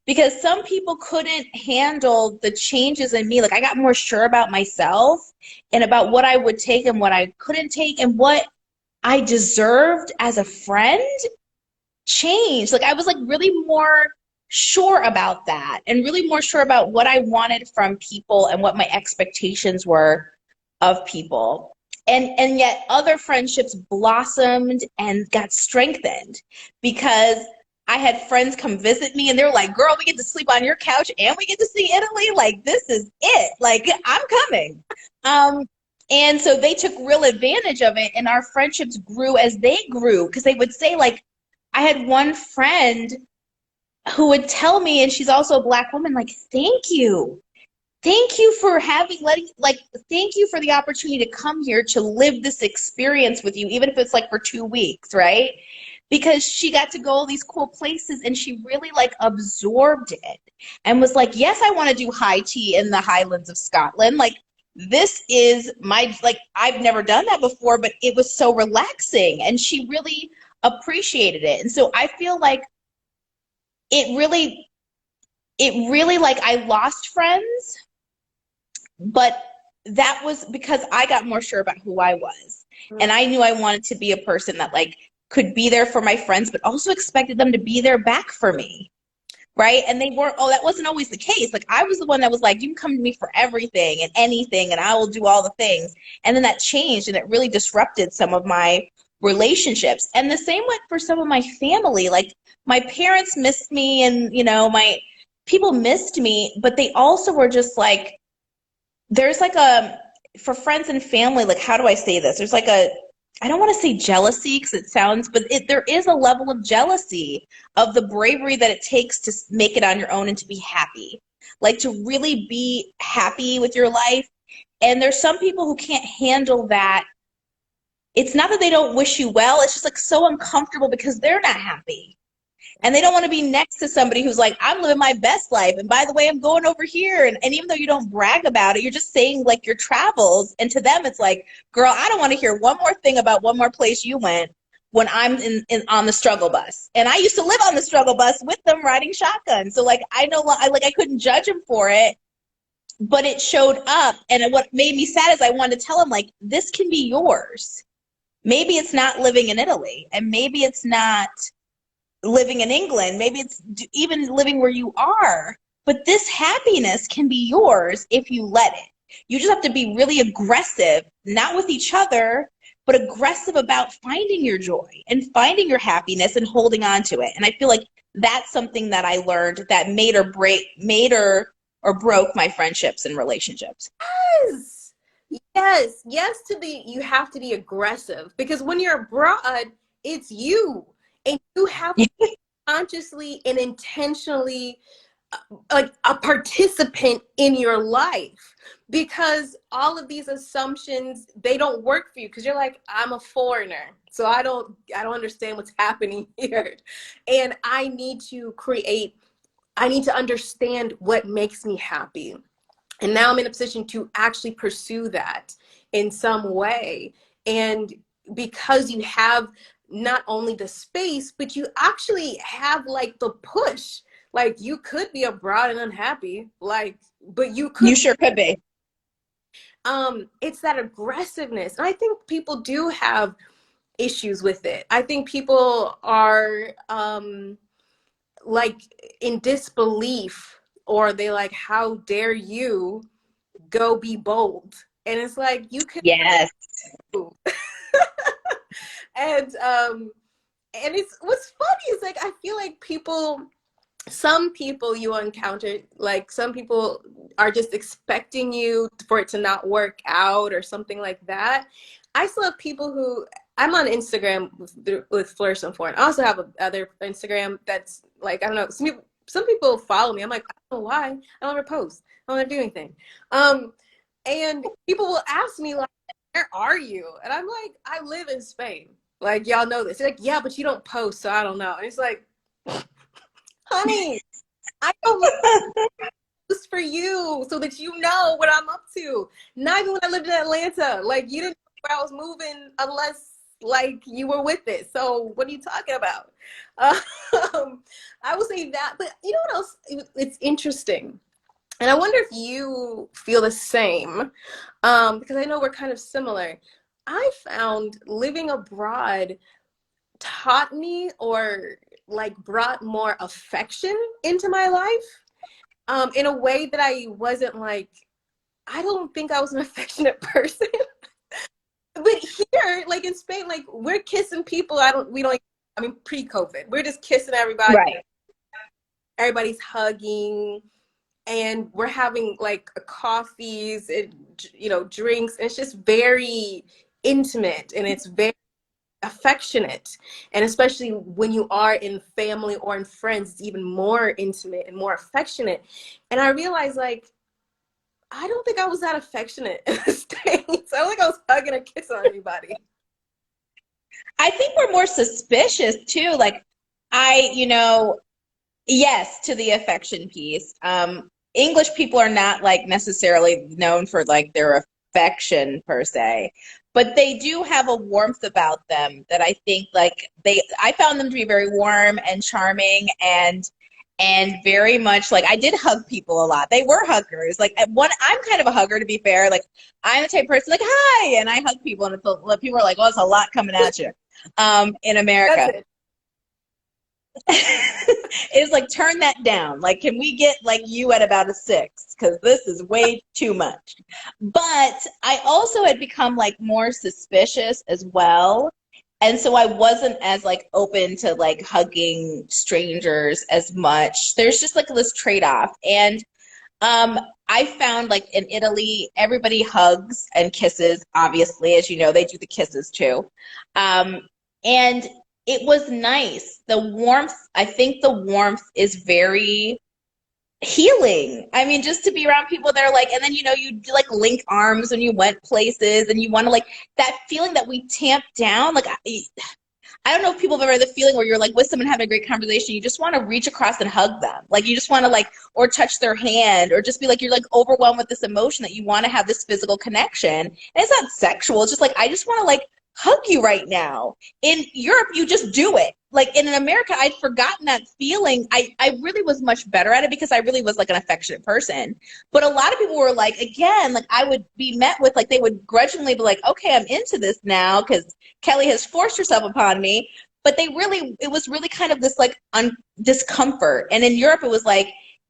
because some people couldn't handle the changes in me. Like, I got more sure about myself and about what I would take and what I couldn't take, and what I deserved as a friend changed. Like, I was like really more sure about that and really more sure about what I wanted from people and what my expectations were of people. And yet other friendships blossomed and got strengthened because I had friends come visit me and they were like, girl, we get to sleep on your couch and we get to see Italy. Like, this is it. Like, I'm coming. And so they took real advantage of it, and our friendships grew as they grew, because they would say, like, I had one friend who would tell me, and she's also a Black woman, like, thank you. Thank you for thank you for the opportunity to come here to live this experience with you, even if it's like for 2 weeks, right? Because she got to go all these cool places and she really like absorbed it and was like, yes, I want to do high tea in the Highlands of Scotland. Like, this is like, I've never done that before, but it was so relaxing, and she really appreciated it. And so I feel like it really like, I lost friends, but that was because I got more sure about who I was. And I knew I wanted to be a person that like could be there for my friends, but also expected them to be there back for me. Right. And they weren't, that wasn't always the case. Like, I was the one that was like, you can come to me for everything and anything, and I will do all the things. And then that changed, and it really disrupted some of my relationships. And the same went for some of my family. Like, my parents missed me, and, my people missed me, but they also were just like, there's like for friends and family, like, how do I say this? There's like I don't want to say jealousy because it sounds, but there is a level of jealousy of the bravery that it takes to make it on your own and to be happy, like to really be happy with your life. And there's some people who can't handle that. It's not that they don't wish you well. It's just like so uncomfortable because they're not happy. And they don't want to be next to somebody who's like, I'm living my best life. And by the way, I'm going over here. And even though you don't brag about it, you're just saying like your travels. And to them, it's like, girl, I don't want to hear one more thing about one more place you went when I'm on the struggle bus. And I used to live on the struggle bus with them riding shotgun. So like, I couldn't judge them for it, but it showed up. And what made me sad is I wanted to tell them, like, this can be yours. Maybe it's not living in Italy, and maybe it's not living in England. Maybe it's even living where you are, but this happiness can be yours if you let it. You just have to be really aggressive, not with each other, but aggressive about finding your joy and finding your happiness and holding on to it. And I feel like that's something that I learned that made or broke my friendships and relationships. Yes. Yes, you have to be aggressive, because when you're abroad, it's you, and you have to consciously and intentionally like a participant in your life, because all of these assumptions, they don't work for you, because you're like, I'm a foreigner, so I don't understand what's happening here, and I need to understand what makes me happy. And now I'm in a position to actually pursue that in some way. And because you have not only the space, but you actually have like the push. Like, you could be abroad and unhappy, like, but you You could. sure could be. It's that aggressiveness. And I think people do have issues with it. I think people are like in disbelief, or they like, how dare you go be bold? And it's like, you can Yes. do. And it's, what's funny is, like, I feel like some people you encounter, like, some people are just expecting you for it to not work out or something like that. I still have people who, I'm on Instagram with Flourish and Foreign. I also have other Instagram that's like, I don't know, some people follow me. I'm like, I don't know why. I don't ever post. I don't ever do anything. And people will ask me, like, where are you? And I'm like, I live in Spain. Like, y'all know this. They're like, yeah, but you don't post, so I don't know. And it's like, honey, I don't post for you so that you know what I'm up to. Not even when I lived in Atlanta. Like, you didn't know where I was moving unless, like, you were with it. So what are you talking about? I would say that. But you know what else? It's interesting. And I wonder if you feel the same, because I know we're kind of similar. I found living abroad taught me, or like brought more affection into my life, in a way that I wasn't like, I don't think I was an affectionate person. But here, like in Spain, like, we're kissing people. I mean, pre-COVID, we're just kissing everybody. Right. Everybody's hugging, and we're having like coffees and, drinks, and it's just very intimate, and it's very affectionate. And especially when you are in family or in friends, it's even more intimate and more affectionate. And I realized, like, I don't think I was that affectionate in the States. I don't think I was hugging or kissing everybody. I think we're more suspicious too. Like, yes, to the affection piece. English people are not like necessarily known for like their affection per se, but they do have a warmth about them that I think like I found them to be very warm and charming and very much like I did hug people a lot. They were huggers. Like I'm kind of a hugger, to be fair. Like I'm the type of person like hi, and I hug people, and people are like, "Oh, it's a lot coming at you." In America. That's it. It's like, turn that down. Like, can we get like you at about a 6? Because this is way too much. But I also had become like more suspicious as well. And so I wasn't as like open to like hugging strangers as much. There's just like this trade-off. And I found like in Italy, everybody hugs and kisses, obviously, as you know, they do the kisses too. And it was nice. The warmth, I think the warmth is very healing. I mean, just to be around people that are like, and then, you do like link arms when you went places, and you want to like that feeling that we tamp down. Like, I don't know if people have ever had the feeling where you're like with someone having a great conversation, you just want to reach across and hug them. Like, you just want to like, or touch their hand, or just be like, you're like overwhelmed with this emotion that you want to have this physical connection. And it's not sexual. It's just like, I just want to like hug you right now. In Europe, you just do it. Like in America, I'd forgotten that feeling. I really was much better at it because I really was like an affectionate person. But a lot of people were like, again, like I would be met with like, they would grudgingly be like, okay, I'm into this now because Kelley has forced herself upon me. But it was really kind of this like discomfort. And in Europe, it was like,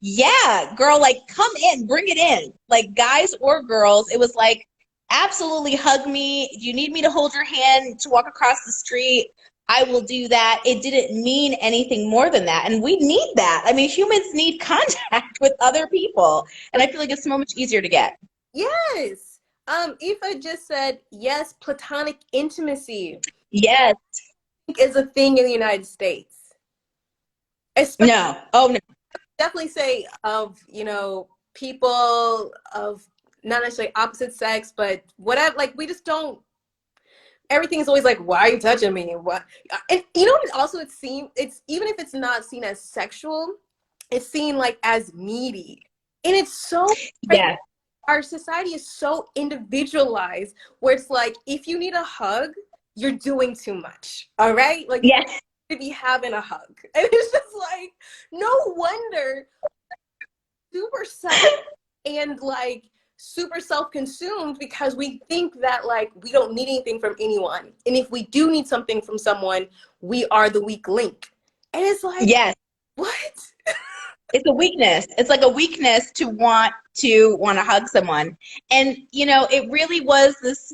Yeah, girl, like come in, bring it in. Like guys or girls, it was like absolutely hug me. You need me to hold your hand to walk across the street? I will do that. It didn't mean anything more than that. And we need that. I mean, humans need contact with other people. And I feel like it's so much easier to get. Yes. Aoife just said, yes, platonic intimacy Yes. is a thing in the United States. Especially, No. Oh, no. definitely say of, people of not necessarily opposite sex, but whatever, like we just don't, everything is always like, why are you touching me? What? And also it's even if it's not seen as sexual, it's seen like as needy. And it's so crazy. Yes. Our society is so individualized where it's like, if you need a hug, you're doing too much. All right? Like, Yes. to be having a hug. And it's just like, no wonder super self and like super self-consumed, because we think that like we don't need anything from anyone. And if we do need something from someone, we are the weak link. And it's like, Yes. what? It's a weakness. It's like a weakness to want to hug someone. And it really was this.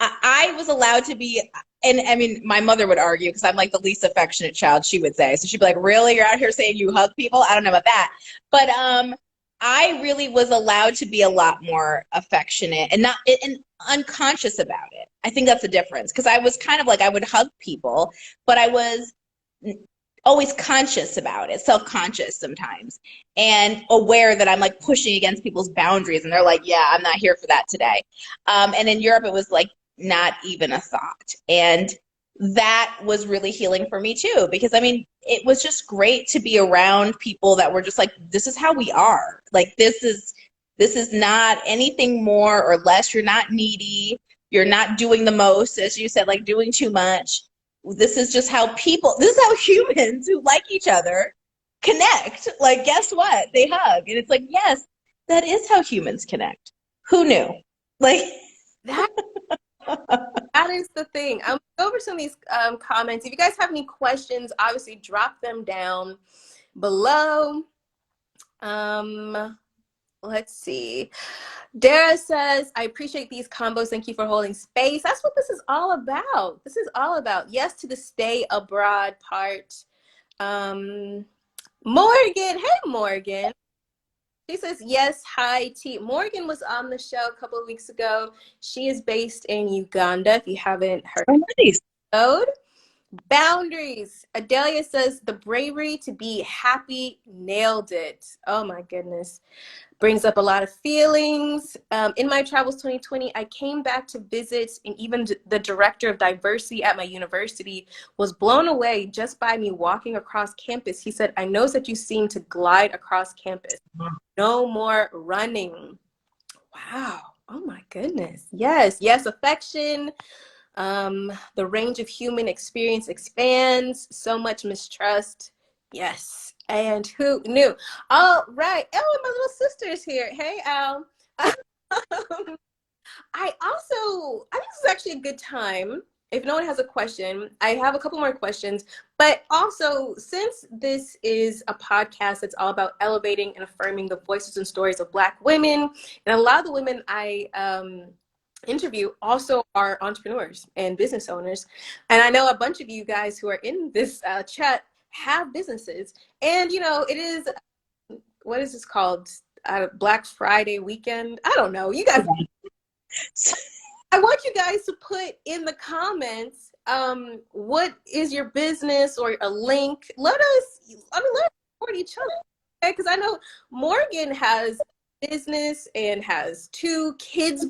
I was allowed to be, and I mean, my mother would argue because I'm like the least affectionate child, she would say. So she'd be like, "Really, you're out here saying you hug people?" I don't know about that, but I really was allowed to be a lot more affectionate and not and unconscious about it. I think that's the difference, because I was kind of like I would hug people, but I was always conscious about it, self-conscious sometimes, and aware that I'm like pushing against people's boundaries and they're like, yeah, I'm not here for that today. And in Europe, it was like not even a thought. And that was really healing for me too, because I mean, it was just great to be around people that were just like, this is how we are. Like, this is not anything more or less. You're not needy. You're not doing the most, as you said, like doing too much. This is just how this is how humans who like each other connect. Like, guess what? They hug. And it's like, yes, that is how humans connect. Who knew? Like, That that is the thing. I'm go over some of these comments. If you guys have any questions, obviously drop them down below. Let's see. Dara says, I appreciate these combos. Thank you for holding space. That's what this is all about. This is all about yes to the stay abroad part. Morgan, hey Morgan. She says, yes, hi T. Morgan was on the show a couple of weeks ago. She is based in Uganda, if you haven't heard oh, nice. the episode. Boundaries. Adelia says, the bravery to be happy, nailed it. Oh my goodness. Brings up a lot of feelings. In my travels 2020, I came back to visit, and even the director of diversity at my university was blown away just by me walking across campus. He said, I noticed that you seem to glide across campus. No more running. Wow. Oh my goodness. Yes. Yes. Affection. The range of human experience expands. So much mistrust. Yes. And who knew? All right. Oh, my little sister's here. Hey, Al. I think this is actually a good time. If no one has a question, I have a couple more questions. But also, since this is a podcast that's all about elevating and affirming the voices and stories of Black women, and a lot of the women I interview also are entrepreneurs and business owners. And I know a bunch of you guys who are in this chat have businesses. And, it is, what is this called? Black Friday weekend? I don't know. You guys, I want you guys to put in the comments, what is your business or a link? Let us support each other. Okay? Because I know Morgan has business and has 2 kids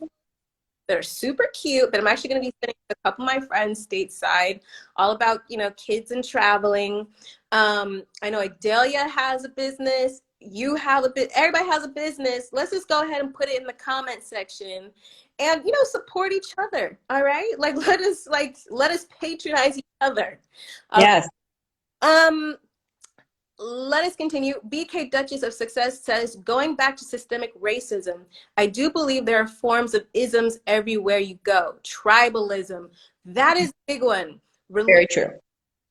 that are super cute that I'm actually going to be sending to a couple of my friends stateside, all about, kids and traveling. I know Adelia has a business. You have everybody has a business. Let's just go ahead and put it in the comment section and, support each other. All right. Like, let us patronize each other. Yes. Let us continue. BK Duchess of Success says, going back to systemic racism, I do believe there are forms of isms everywhere you go. Tribalism, that is a big one. Very true.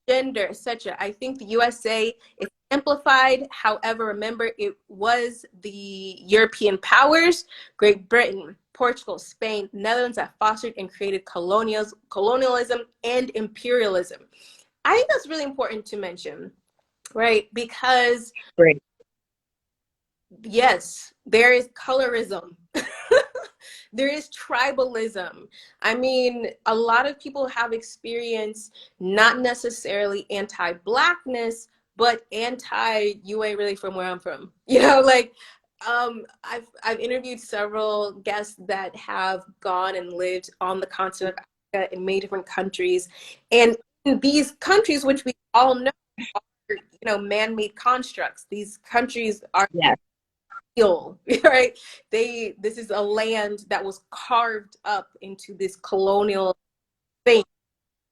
gender, etc. I think the USA is amplified. However, remember, it was the European powers, Great Britain, Portugal, Spain, Netherlands, that fostered and created colonialism and imperialism. I think that's really important to mention, right? Because Great. yes, there is colorism. There is tribalism. I mean, a lot of people have experienced not necessarily anti-blackness, but anti-you ain't really from where I'm from. You know, like I've interviewed several guests that have gone and lived on the continent of Africa in many different countries, and in these countries, which we all know are, man-made constructs. These countries are Yes. real, right? This is a land that was carved up into this colonial thing,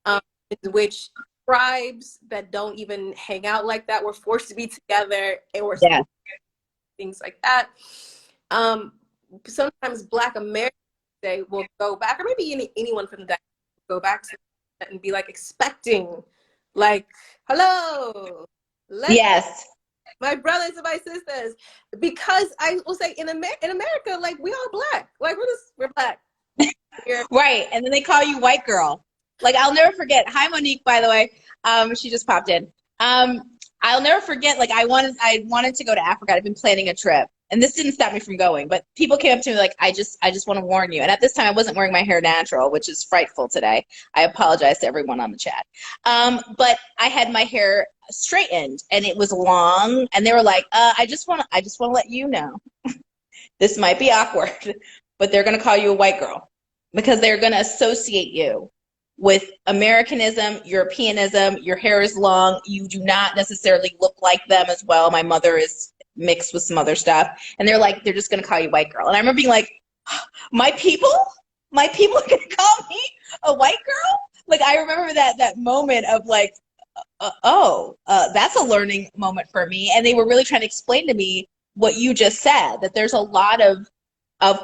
in which tribes that don't even hang out like that were forced to be together and were Yes. things like that. Sometimes Black Americans say will go back, or maybe anyone from that go back to that and be like expecting, like, hello, let Yes. my brothers and my sisters, because I will say in America, like, we all Black, like we're Black. Right. And then they call you white girl. Like, I'll never forget. Hi, Monique, by the way. She just popped in. I'll never forget, like, I wanted to go to Africa. I've been planning a trip. And this didn't stop me from going, but people came up to me like, I just want to warn you. And at this time, I wasn't wearing my hair natural, which is frightful today. I apologize to everyone on the chat. But I had my hair straightened and it was long. And they were like, I just want to let you know, this might be awkward, but they're going to call you a white girl because they're going to associate you with Americanism, Europeanism. Your hair is long. You do not necessarily look like them as well. My mother is mixed with some other stuff. And they're just going to call you white girl. And I remember being like, my people are going to call me a white girl? Like, I remember that moment of like, that's a learning moment for me. And they were really trying to explain to me what you just said, that there's a lot of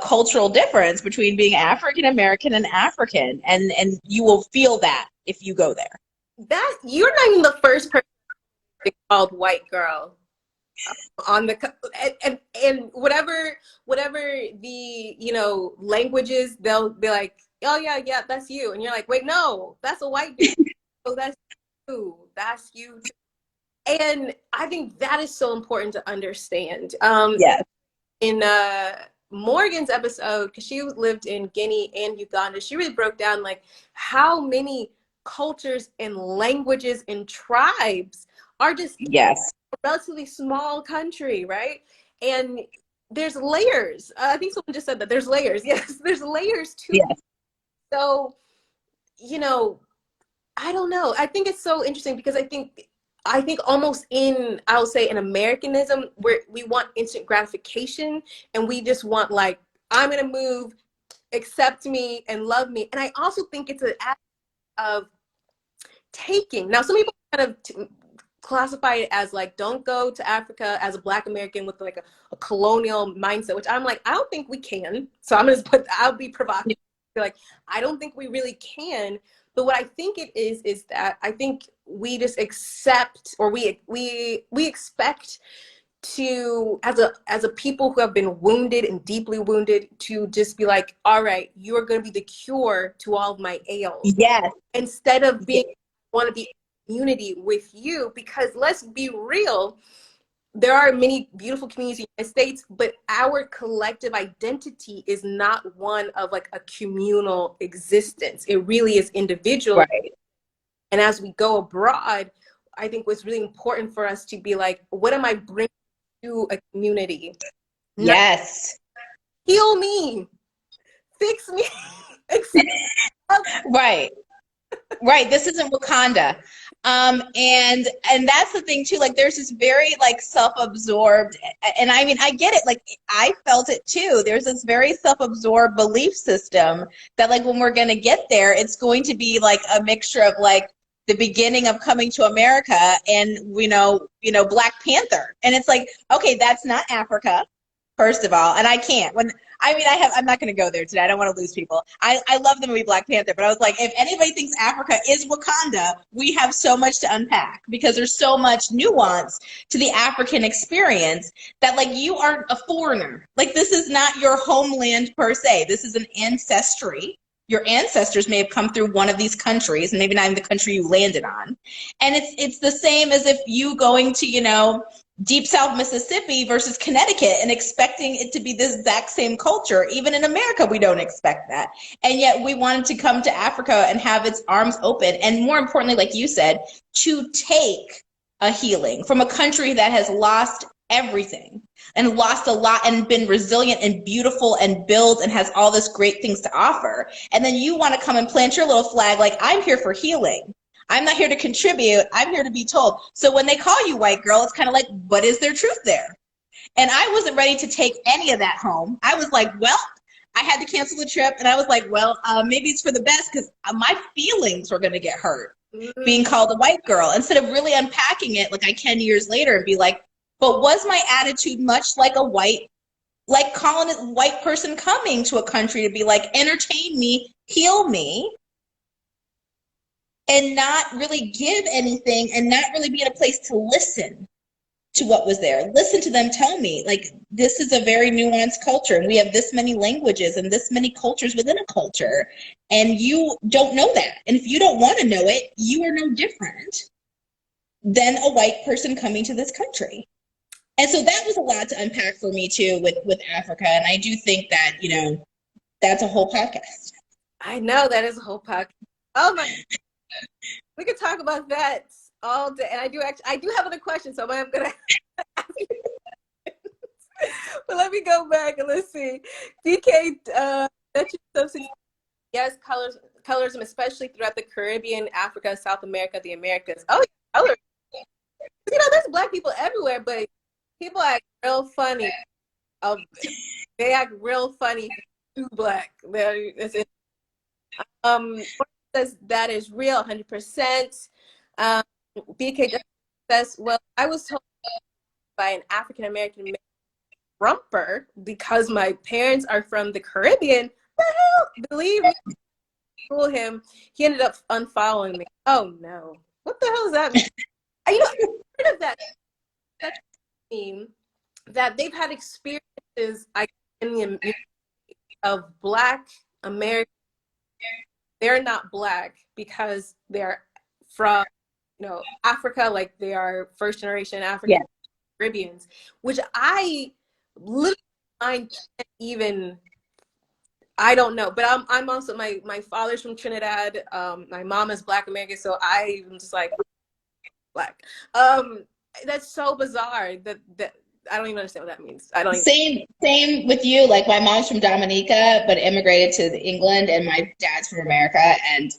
cultural difference between being African American and African, and you will feel that if you go there. That you're not even the first person called white girl on the and whatever the languages, they'll be like, oh yeah, that's you, and you're like, wait, no, that's a white dude. Oh, that's you. And I think that is so important to understand. Yes. In Morgan's episode, because she lived in Guinea and Uganda, she really broke down like how many cultures and languages and tribes are just yes a relatively small country, right? And there's layers. I think someone just said that there's layers. Yes, there's layers too. Yes. So, I don't know. I think it's so interesting because I think almost I'll say in Americanism, where we want instant gratification and we just want, like, I'm going to move, accept me and love me. And I also think it's an act of taking. Now, some people kind of classify it as like, don't go to Africa as a Black American with like a colonial mindset, which I'm like, I don't think we can. So I'll be provocative. Like, I don't think we really can. But what I think it is that I think we just accept, or we expect to, as a people who have been wounded and deeply wounded, to just be like, all right, you're going to be the cure to all of my ails. Yes. Instead of being, want to be in community with you, because let's be real, there are many beautiful communities in the United States, but our collective identity is not one of like a communal existence. It really is individual. Right. And as we go abroad, I think what's really important for us to be like, what am I bringing to a community? Yes. Heal me, fix me. Right. Right. This isn't Wakanda. And that's the thing too, like there's this very like self-absorbed, and I mean, I get it. Like I felt it too. There's this very self-absorbed belief system that like when we're going to get there, it's going to be like a mixture of like the beginning of coming to America and, Black Panther. And it's like, okay, that's not Africa, first of all. And I can't, when I mean, I'm not going to go there today. I don't want to lose people. I love the movie Black Panther, but I was like, if anybody thinks Africa is Wakanda, we have so much to unpack because there's so much nuance to the African experience that, like, you are a foreigner. Like, this is not your homeland per se. This is an ancestry. Your ancestors may have come through one of these countries, maybe not even the country you landed on. And it's the same as if you going to, you know, Deep South Mississippi versus Connecticut and expecting it to be this exact same culture. Even in America, we don't expect that. And yet we wanted to come to Africa and have its arms open. And more importantly, like you said, to take a healing from a country that has lost everything and lost a lot and been resilient and beautiful and built and has all this great things to offer. And then you want to come and plant your little flag like, I'm here for healing. I'm not here to contribute. I'm here to be told. So when they call you white girl, it's kind of like, what is their truth there? And I wasn't ready to take any of that home. I was like, well, I had to cancel the trip. And I was like, well, maybe it's for the best because my feelings were going to get hurt being called a white girl, instead of really unpacking it like I can years later and be like, but was my attitude much like a white, like calling a white person coming to a country to be like, entertain me, heal me, and not really give anything and not really be in a place to listen to what was there. Listen to them tell me, like, this is a very nuanced culture and we have this many languages and this many cultures within a culture, and you don't know that. And if you don't want to know it, you are no different than a white person coming to this country. And so that was a lot to unpack for me too with Africa. And I do think that, you know, that's a whole podcast. I know that is a whole podcast. Oh my, we could talk about that all day. And I do have other questions, so I'm gonna ask you. But let me go back and let's see. DK, yes, colorism, especially throughout the Caribbean, Africa, South America, the Americas. Oh, yeah, color. You know, there's Black people everywhere, but people act real funny. They act real funny. Too Black. Says that is real, 100%. BK says, well, I was told by an African American rumper because my parents are from the Caribbean. The hell? Believe me, fool him. He ended up unfollowing me. Oh no! What the hell does that mean? You know, I've heard of that. That mean that they've had experiences of Black Americans. They're not Black because they're from, you know, Africa, like they are first generation African. Yeah. Caribbeans, which I literally can't even, I don't know, but I'm also, my father's from Trinidad, my mom is Black American, so I'm just like Black. That's so bizarre that I don't even understand what that means. I don't even. Same with you. Like, my mom's from Dominica but immigrated to England, and my dad's from America, and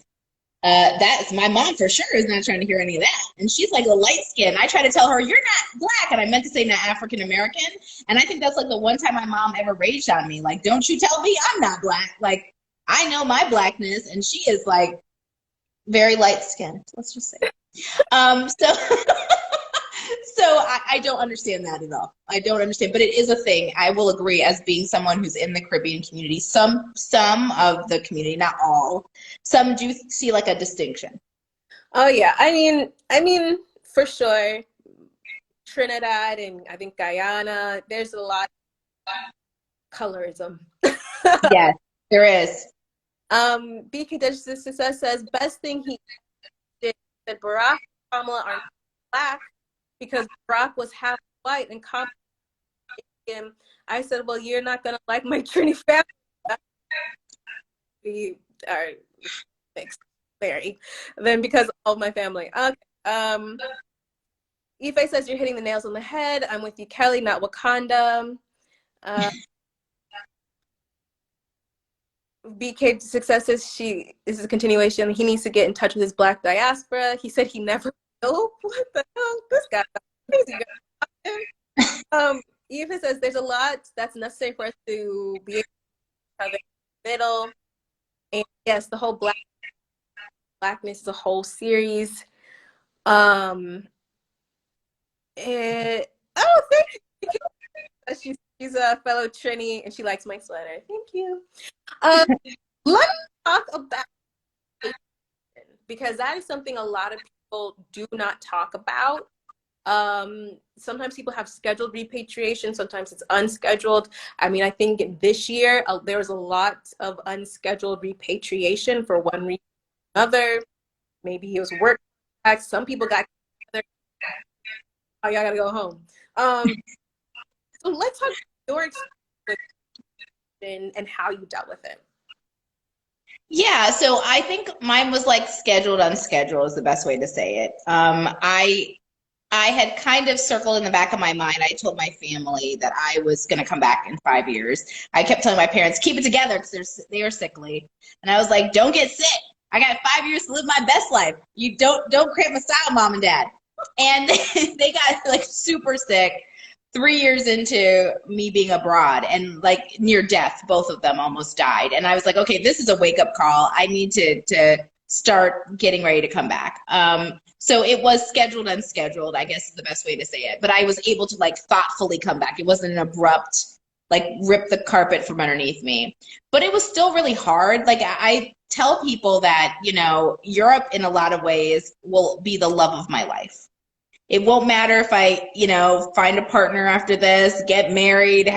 that's my mom for sure is not trying to hear any of that. And she's like a light skin. I try to tell her, you're not Black. And I meant to say not African American. And I think that's like the one time my mom ever raged on me. Like, don't you tell me I'm not Black. Like, I know my Blackness. And she is like very light skinned. Let's just say. So I don't understand that at all. I don't understand, but it is a thing. I will agree, as being someone who's in the Caribbean community, some of the community, not all, some do see like a distinction. Oh yeah, I mean for sure, Trinidad and I think Guyana, there's a lot of colorism. Yes, there is. BK Success says best thing he did that Barack and Kamala are Black, because Barack was half white and Kamala. I said, well, you're not gonna like my Trini family. We are mixed, very. Then because of my family. Okay. Ife says you're hitting the nails on the head. I'm with you, Kelley, not Wakanda. BK Success says this is a continuation. He needs to get in touch with his Black diaspora. He said he never will. What the hell? This guy crazy. Eva says there's a lot that's necessary for us to be able to have the middle. And yes, the whole Blackness is a whole series. Oh, thank you. She's a fellow Trini, and she likes my sweater. Thank you. Um, let's talk about vacation, because that is something a lot of people do not talk about. Sometimes people have scheduled repatriation, sometimes it's unscheduled. I mean, I think this year there was a lot of unscheduled repatriation for one reason or another. Maybe it was work. Some people got together. Oh, y'all gotta go home. So let's talk about your experience with it and how you dealt with it. Yeah, so I think mine was like scheduled, unscheduled is the best way to say it. I had kind of circled in the back of my mind. I told my family that I was going to come back in 5 years. I kept telling my parents, keep it together because they are sickly. And I was like, don't get sick. I got 5 years to live my best life. You don't cramp my style, mom and dad. And they got like super sick 3 years into me being abroad and like near death. Both of them almost died. And I was like, okay, this is a wake up call. I need to start getting ready to come back. So it was scheduled, unscheduled, I guess is the best way to say it. But I was able to like thoughtfully come back. It wasn't an abrupt, like rip the carpet from underneath me. But it was still really hard. Like I tell people that, you know, Europe in a lot of ways will be the love of my life. It won't matter if I, you know, find a partner after this, get married,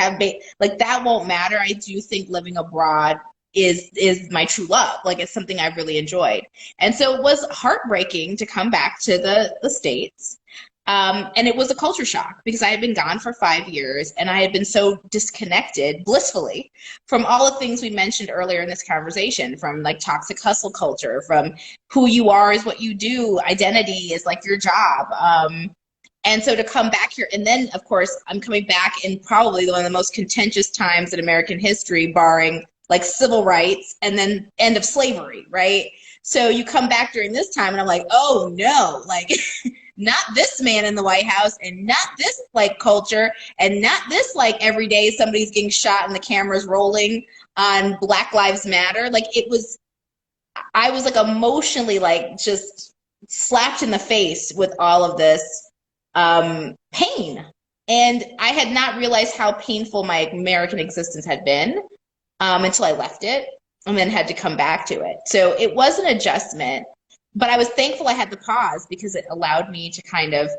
like that won't matter. I do think living abroad is my true love. Like it's something I've really enjoyed. And so it was heartbreaking to come back to the States. And it was a culture shock because I had been gone for 5 years and I had been so disconnected blissfully from all the things we mentioned earlier in this conversation, from like toxic hustle culture, from who you are is what you do, identity is like your job. And so to come back here, and then of course I'm coming back in probably one of the most contentious times in American history, barring like civil rights and then end of slavery, right? So you come back during this time and I'm like, oh no, like not this man in the White House and not this like culture and not this like every day somebody's getting shot and the camera's rolling on Black Lives Matter. Like I was like emotionally like just slapped in the face with all of this pain. And I had not realized how painful my American existence had been until I left it and then had to come back to it. So it was an adjustment, but I was thankful I had the pause because it allowed me to kind of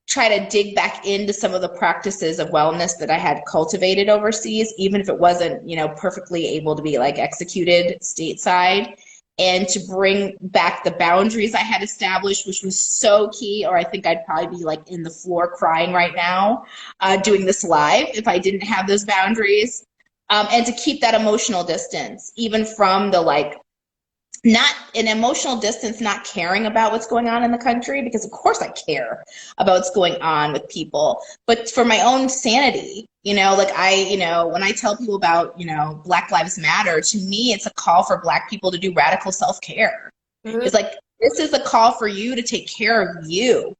try to dig back into some of the practices of wellness that I had cultivated overseas, even if it wasn't, you know, perfectly able to be like executed stateside, and to bring back the boundaries I had established, which was so key, or I think I'd probably be like in the floor crying right now doing this live if I didn't have those boundaries. And to keep that emotional distance, even from the like, not an emotional distance, not caring about what's going on in the country, because of course I care about what's going on with people, but for my own sanity, you know, like you know, when I tell people about, you know, Black Lives Matter, to me, it's a call for Black people to do radical self-care. Mm-hmm. It's like, this is a call for you to take care of you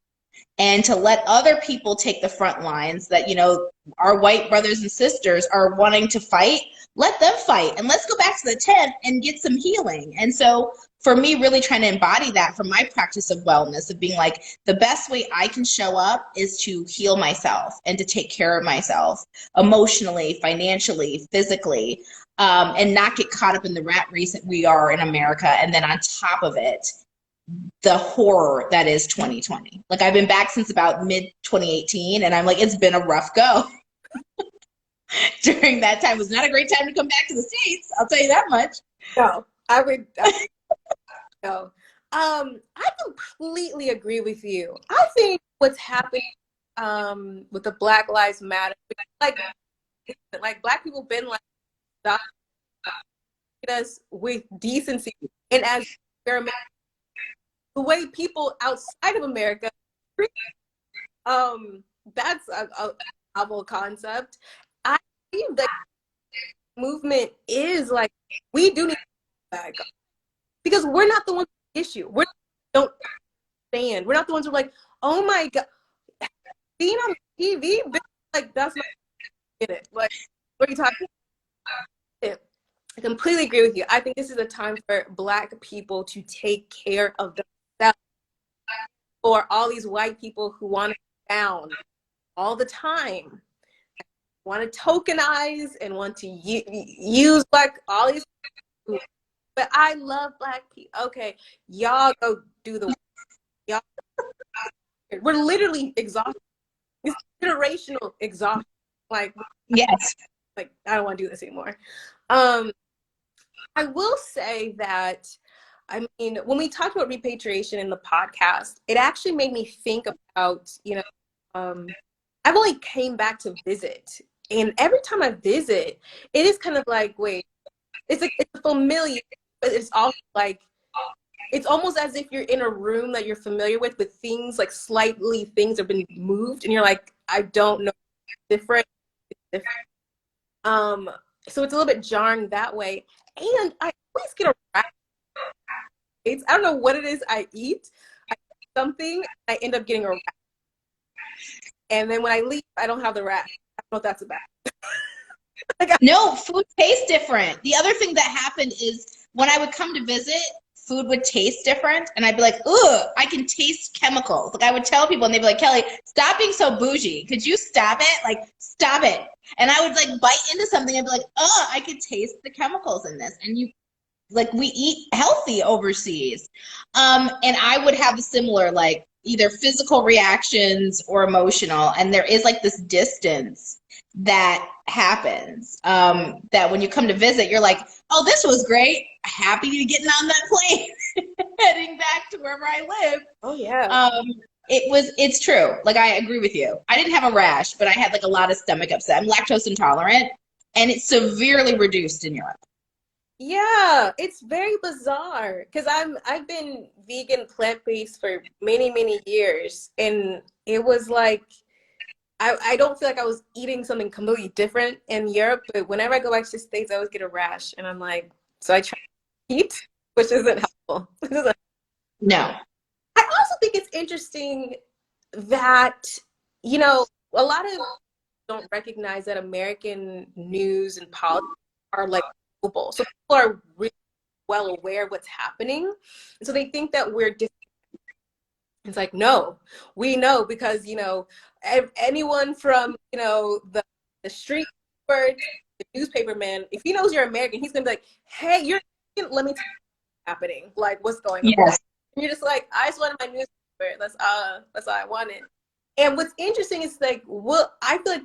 and to let other people take the front lines that, you know, our white brothers and sisters are wanting to fight. Let them fight and let's go back to the tent and get some healing. And so for me, really trying to embody that from my practice of wellness, of being like, the best way I can show up is to heal myself and to take care of myself emotionally, financially, physically, and not get caught up in the rat race that we are in America. And then on top of it, the horror that is 2020. Like I've been back since about mid 2018 and I'm like, it's been a rough go. During that time, it was not a great time to come back to the States. I'll tell you that much. No, no. I completely agree with you. I think what's happening with the Black Lives Matter, like Black people been like, stop us with decency, and as we're American, the way people outside of America treat, that's a novel concept. I believe that movement is like, we do need that, because we're not the ones with the issue. We don't stand. We're not the ones who are like, oh my God, being on TV, like that's not it. Like, what are you talking about? I completely agree with you. I think this is a time for Black people to take care of themselves. For all these white people who want to be down all the time, want to tokenize and want to use like all these, but I love Black people. Okay, y'all go do the work. Y'all, we're literally exhausted. It's generational exhaustion. Like, Yes. like I don't want to do this anymore. Um, I will say that, I mean, when we talked about repatriation in the podcast, it actually made me think about, I've only came back to visit. And every time I visit, it is kind of like, wait, it's familiar, but it's also like, it's almost as if you're in a room that you're familiar with things like slightly things have been moved and you're like, I don't know, different. Um, so it's a little bit jarring that way. And I always get a rash. I don't know what it is I eat. I eat something, I end up getting a rash. And then when I leave, I don't have the rash. I don't know what that's about. No, food tastes different. The other thing that happened is when I would come to visit, food would taste different, and I'd be like, ugh, I can taste chemicals. Like I would tell people, and they'd be like, Kelley, stop being so bougie. Could you stop it? Like, stop it. And I would like bite into something and be like, oh, I could taste the chemicals in this. And you, like, we eat healthy overseas. And I would have a similar, like, either physical reactions or emotional. And there is like this distance that happens, that when you come to visit, you're like, oh, this was great. Happy to be getting on that plane, heading back to wherever I live. Oh, yeah. It's true. Like, I agree with you. I didn't have a rash, but I had like a lot of stomach upset. I'm lactose intolerant, and it's severely reduced in Europe. Yeah, it's very bizarre because I've been vegan plant-based for many, many years. And it was like, I don't feel like I was eating something completely different in Europe, but whenever I go back to the States, I always get a rash. And I'm like, so I try to eat, which isn't helpful. No. I also think it's interesting that, a lot of people don't recognize that American news and politics are like global. So people are really well aware of what's happening. And so they think that we're different. It's like, no, we know because, anyone from, the street bird, the newspaper man, if he knows you're American, he's going to be like, hey, you're, let me tell you what's happening. Like, what's going on? Yes. And you're just like, I just wanted my newspaper. That's all I wanted. And what's interesting is like, I feel like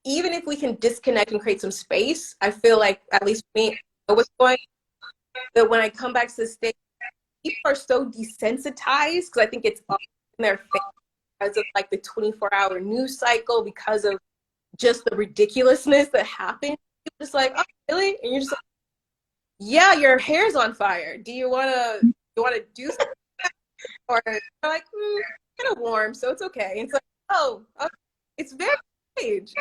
even if we can disconnect and create some space, I feel like, at least for me, I know what's going on. That when I come back to the States, people are so desensitized because I think it's all in their face because of like the 24-hour news cycle, because of just the ridiculousness that happened. People just like, oh, really? And you're just like, yeah, your hair's on fire. Do you wanna do something? Or they're like, kind of warm, so it's okay. And it's like, oh, okay. It's very strange.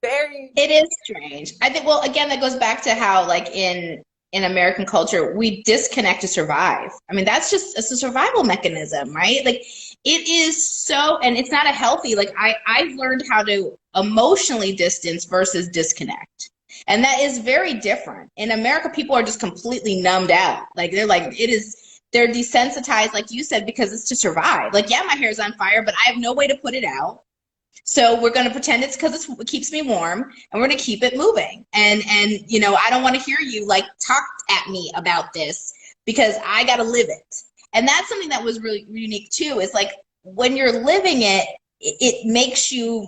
It is strange. I think, well, again, that goes back to how, like, in American culture, we disconnect to survive. I mean, it's a survival mechanism, right? Like, it is so, and it's not a healthy, like, I've learned how to emotionally distance versus disconnect. And that is very different. In America, people are just completely numbed out. Like, they're desensitized, like you said, because it's to survive. Like, yeah, my hair's on fire, but I have no way to put it out. So we're going to pretend it's because it keeps me warm, and we're going to keep it moving. And I don't want to hear you like talk at me about this because I got to live it. And that's something that was really unique too, is like when you're living it, it makes you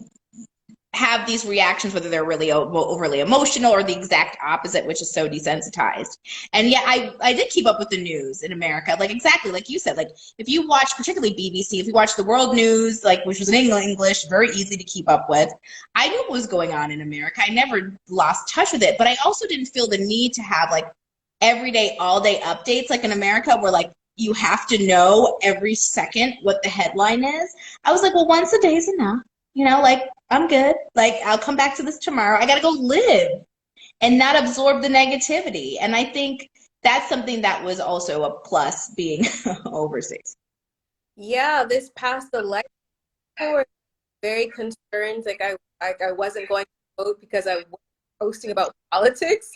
have these reactions, whether they're really overly emotional or the exact opposite, which is so desensitized. And yeah, I did keep up with the news in America, like exactly like you said. Like if you watch, particularly BBC, if you watch the world news, like which was in English, very easy to keep up with. I knew what was going on in America. I never lost touch with it, but I also didn't feel the need to have like everyday, all day updates like in America, where like you have to know every second what the headline is. I was like, well, once a day is enough. Like, I'm good. Like, I'll come back to this tomorrow. I got to go live and not absorb the negativity. And I think that's something that was also a plus being overseas. Yeah, this past election, people were very concerned. Like I wasn't going to vote because I was posting about politics.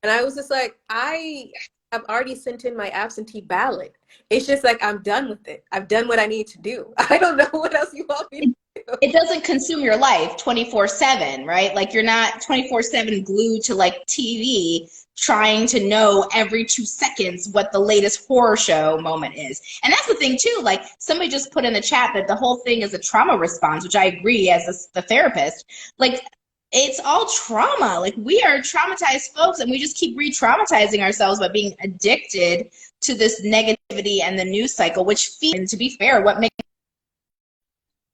And I was just like, I have already sent in my absentee ballot. It's just like, I'm done with it. I've done what I need to do. I don't know what else you want me to do. it doesn't consume your life 24/7, right? Like you're not 24/7 glued to like TV trying to know every 2 seconds what the latest horror show moment is. And that's the thing too, like somebody just put in the chat that the whole thing is a trauma response, which I agree as the therapist. Like it's all trauma. Like we are traumatized folks and we just keep re-traumatizing ourselves by being addicted to this negativity and the news cycle, which feeds, and to be fair, what makes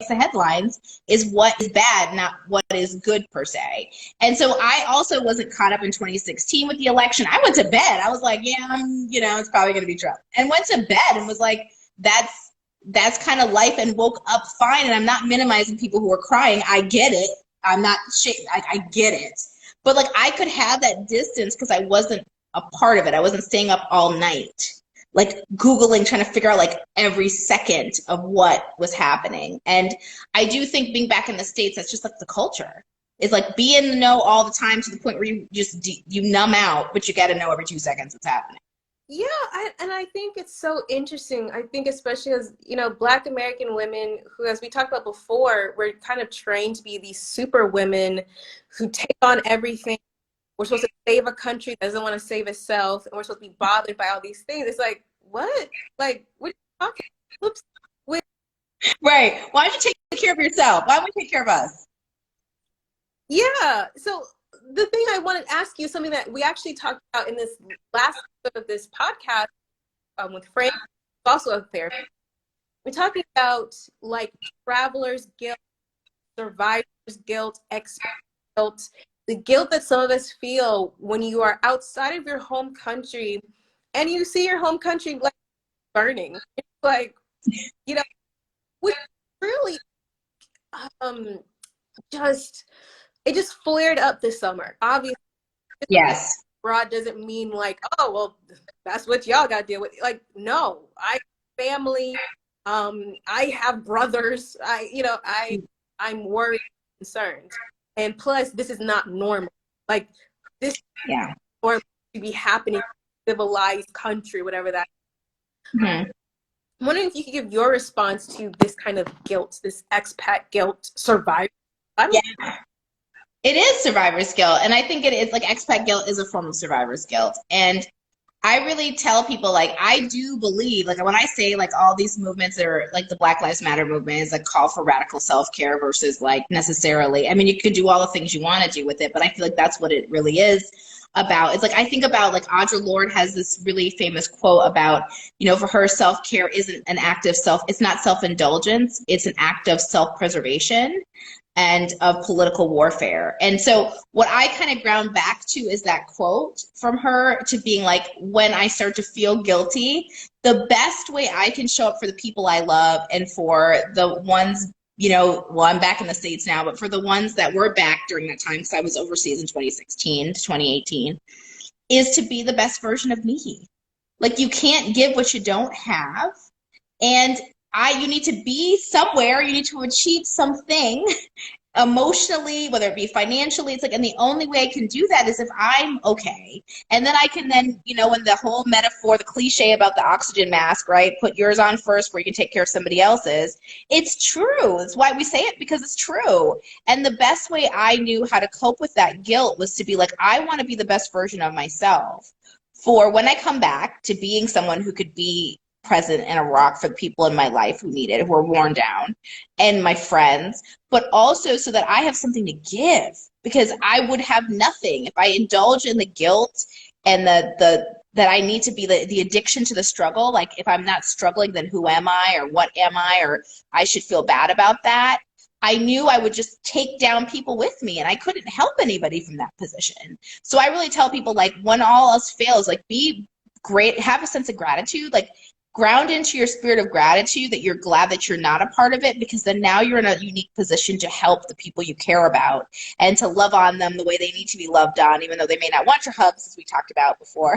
the headlines is what is bad, not what is good per se. And so I also wasn't caught up in 2016 with the election. I went to bed. I was like, yeah, it's probably going to be Trump. And went to bed and was like, that's kind of life, and woke up fine. And I'm not minimizing people who are crying. I get it. I'm not I get it. But like I could have that distance because I wasn't a part of it. I wasn't staying up all night, like Googling, trying to figure out like every second of what was happening. And I do think being back in the States, that's just like the culture. It's like be in the know all the time to the point where you just, you numb out, but you got to know every 2 seconds what's happening. Yeah, and I think it's so interesting. I think especially as, Black American women who, as we talked about before, we're kind of trained to be these super women who take on everything. We're supposed to save a country that doesn't want to save itself, and we're supposed to be bothered by all these things. It's like, what? Like, what are you talking about? Oops. Right. Why don't you take care of yourself? Why don't we take care of us? Yeah. So the thing I wanted to ask you, something that we actually talked about in this last episode of this podcast with Frank, also a therapist. We're talking about like traveler's guilt, survivor's guilt, expert guilt, the guilt that some of us feel when you are outside of your home country and you see your home country like burning. It's like, which really it just flared up this summer. Obviously, yes, broad doesn't mean like, oh well, that's what y'all got to deal with. Like, no, I have family, I have brothers. I'm worried, concerned, and plus, this is not normal. Like, this is normal to be happening in a civilized country, whatever that. Mm-hmm. I'm wondering if you could give your response to this kind of guilt, this expat guilt, survivor. Yeah. It is survivor's guilt. And I think it is like expat guilt is a form of survivor's guilt. And I really tell people, like, I do believe, like, when I say, like, all these movements are, like, the Black Lives Matter movement is a call for radical self-care versus, like, necessarily, I mean, you could do all the things you want to do with it, but I feel like that's what it really is about. It's like, I think about, like, Audre Lorde has this really famous quote about, for her, self-care isn't an act of it's not self-indulgence, it's an act of self-preservation and of political warfare. And so what I kind of ground back to is that quote from her, to being like, when I start to feel guilty, the best way I can show up for the people I love and for the ones, well, I'm back in the States now, but for the ones that were back during that time, because I was overseas in 2016 to 2018, is to be the best version of me. Like, you can't give what you don't have. And you need to be somewhere, you need to achieve something emotionally, whether it be financially. It's like, and the only way I can do that is if I'm okay. And then I can then, when the whole metaphor, the cliche about the oxygen mask, right? Put yours on first where you can take care of somebody else's. It's true. It's why we say it, because it's true. And the best way I knew how to cope with that guilt was to be like, I want to be the best version of myself for when I come back to being someone who could be present and a rock for the people in my life who need it, who are worn down, and my friends, but also so that I have something to give, because I would have nothing if I indulge in the guilt and that I need to be the addiction to the struggle. Like, if I'm not struggling, then who am I, or what am I, or I should feel bad about that. I knew I would just take down people with me, and I couldn't help anybody from that position. So I really tell people, like, when all else fails, like, be great, have a sense of gratitude, like, ground into your spirit of gratitude that you're glad that you're not a part of it, because then now you're in a unique position to help the people you care about and to love on them the way they need to be loved on, even though they may not want your hugs, as we talked about before.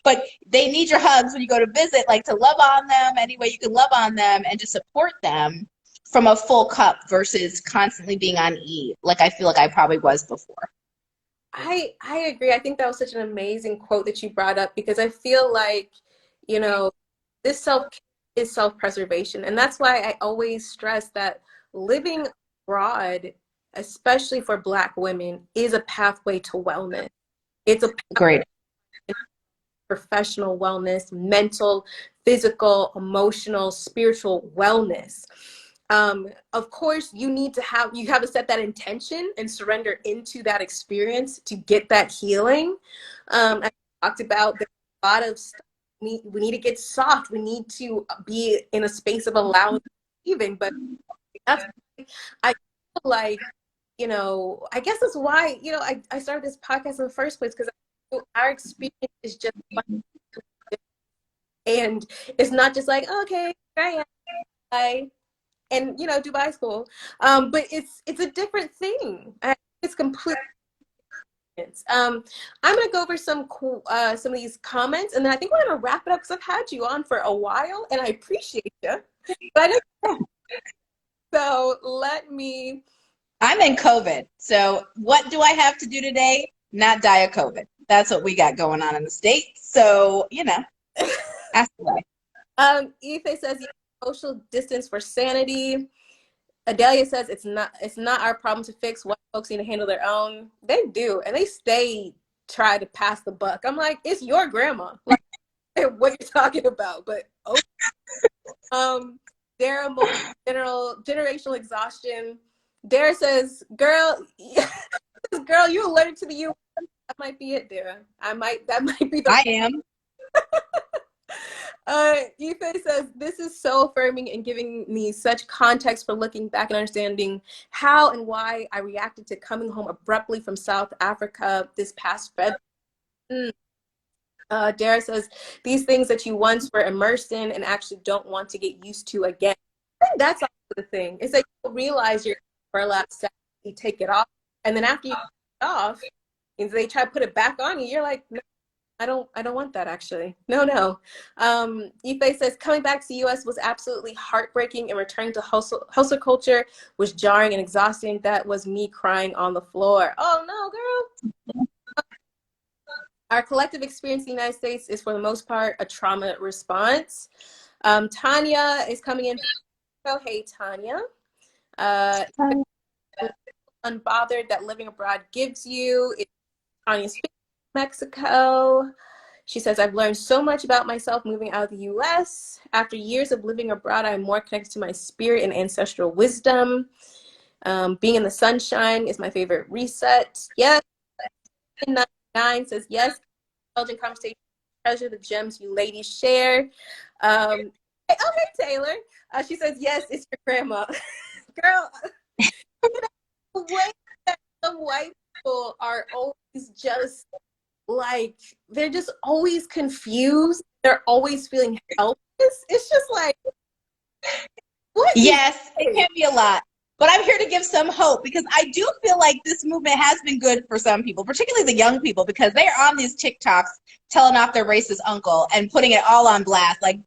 But they need your hugs when you go to visit, like, to love on them any way you can love on them and to support them from a full cup versus constantly being on E, like I feel like I probably was before. I agree. I think that was such an amazing quote that you brought up, because I feel like, this self-care is self-preservation. And that's why I always stress that living abroad, especially for Black women, is a pathway to wellness. It's a Great. professional wellness, mental, physical, emotional, spiritual wellness. Of course, you have to set that intention and surrender into that experience to get that healing. As I talked about, there's a lot of stuff. We need to get soft. We need to be in a space of allowing receiving. But that's, I feel like, I guess that's why, I started this podcast in the first place, because our experience is just fun. And it's not just like, okay, here I am, and Dubai's cool, but it's a different thing. It's completely different. I'm gonna go over some some of these comments, and then I think we're gonna wrap it up because I've had you on for a while, and I appreciate you. But so I'm in COVID. So what do I have to do today? Not die of COVID. That's what we got going on in the States. So, ask away. Ife says social distance for sanity. Adelia says it's not our problem to fix. White folks need to handle their own. They do, and they try to pass the buck. I'm like, it's your grandma. Like, what you're talking about, but okay. Dara, generational exhaustion. Dara says, girl, you allergic to the U. That might be it, Dara. That might be the. I am. Ife says, this is so affirming and giving me such context for looking back and understanding how and why I reacted to coming home abruptly from South Africa this past February. Dara says, these things that you once were immersed in and actually don't want to get used to again. I think that's also the thing. It's like you realize you're burlap sack, you take it off, and then after you take it off, and they try to put it back on you, you're like, no, I don't want that, actually. No. Ife says, coming back to the US was absolutely heartbreaking, and returning to hustle culture was jarring and exhausting. That was me crying on the floor. Oh no, girl. Our collective experience in the United States is, for the most part, a trauma response. Tanya is coming in. Oh, hey, Tanya. Unbothered that living abroad gives you. Tanya's Mexico. She says, I've learned so much about myself moving out of the US. After years of living abroad, I'm more connected to my spirit and ancestral wisdom. Being in the sunshine is my favorite reset. Yes. 99 says, yes, intelligent conversation. Treasure the gems you ladies share. Hey, Taylor. She says, yes, it's your grandma. Girl, the way that some white people are always just like, they're just always confused. They're always feeling helpless. It's just like, what? Yes, it can be a lot. But I'm here to give some hope, because I do feel like this movement has been good for some people, particularly the young people, because they are on these TikToks telling off their racist uncle and putting it all on blast. Like,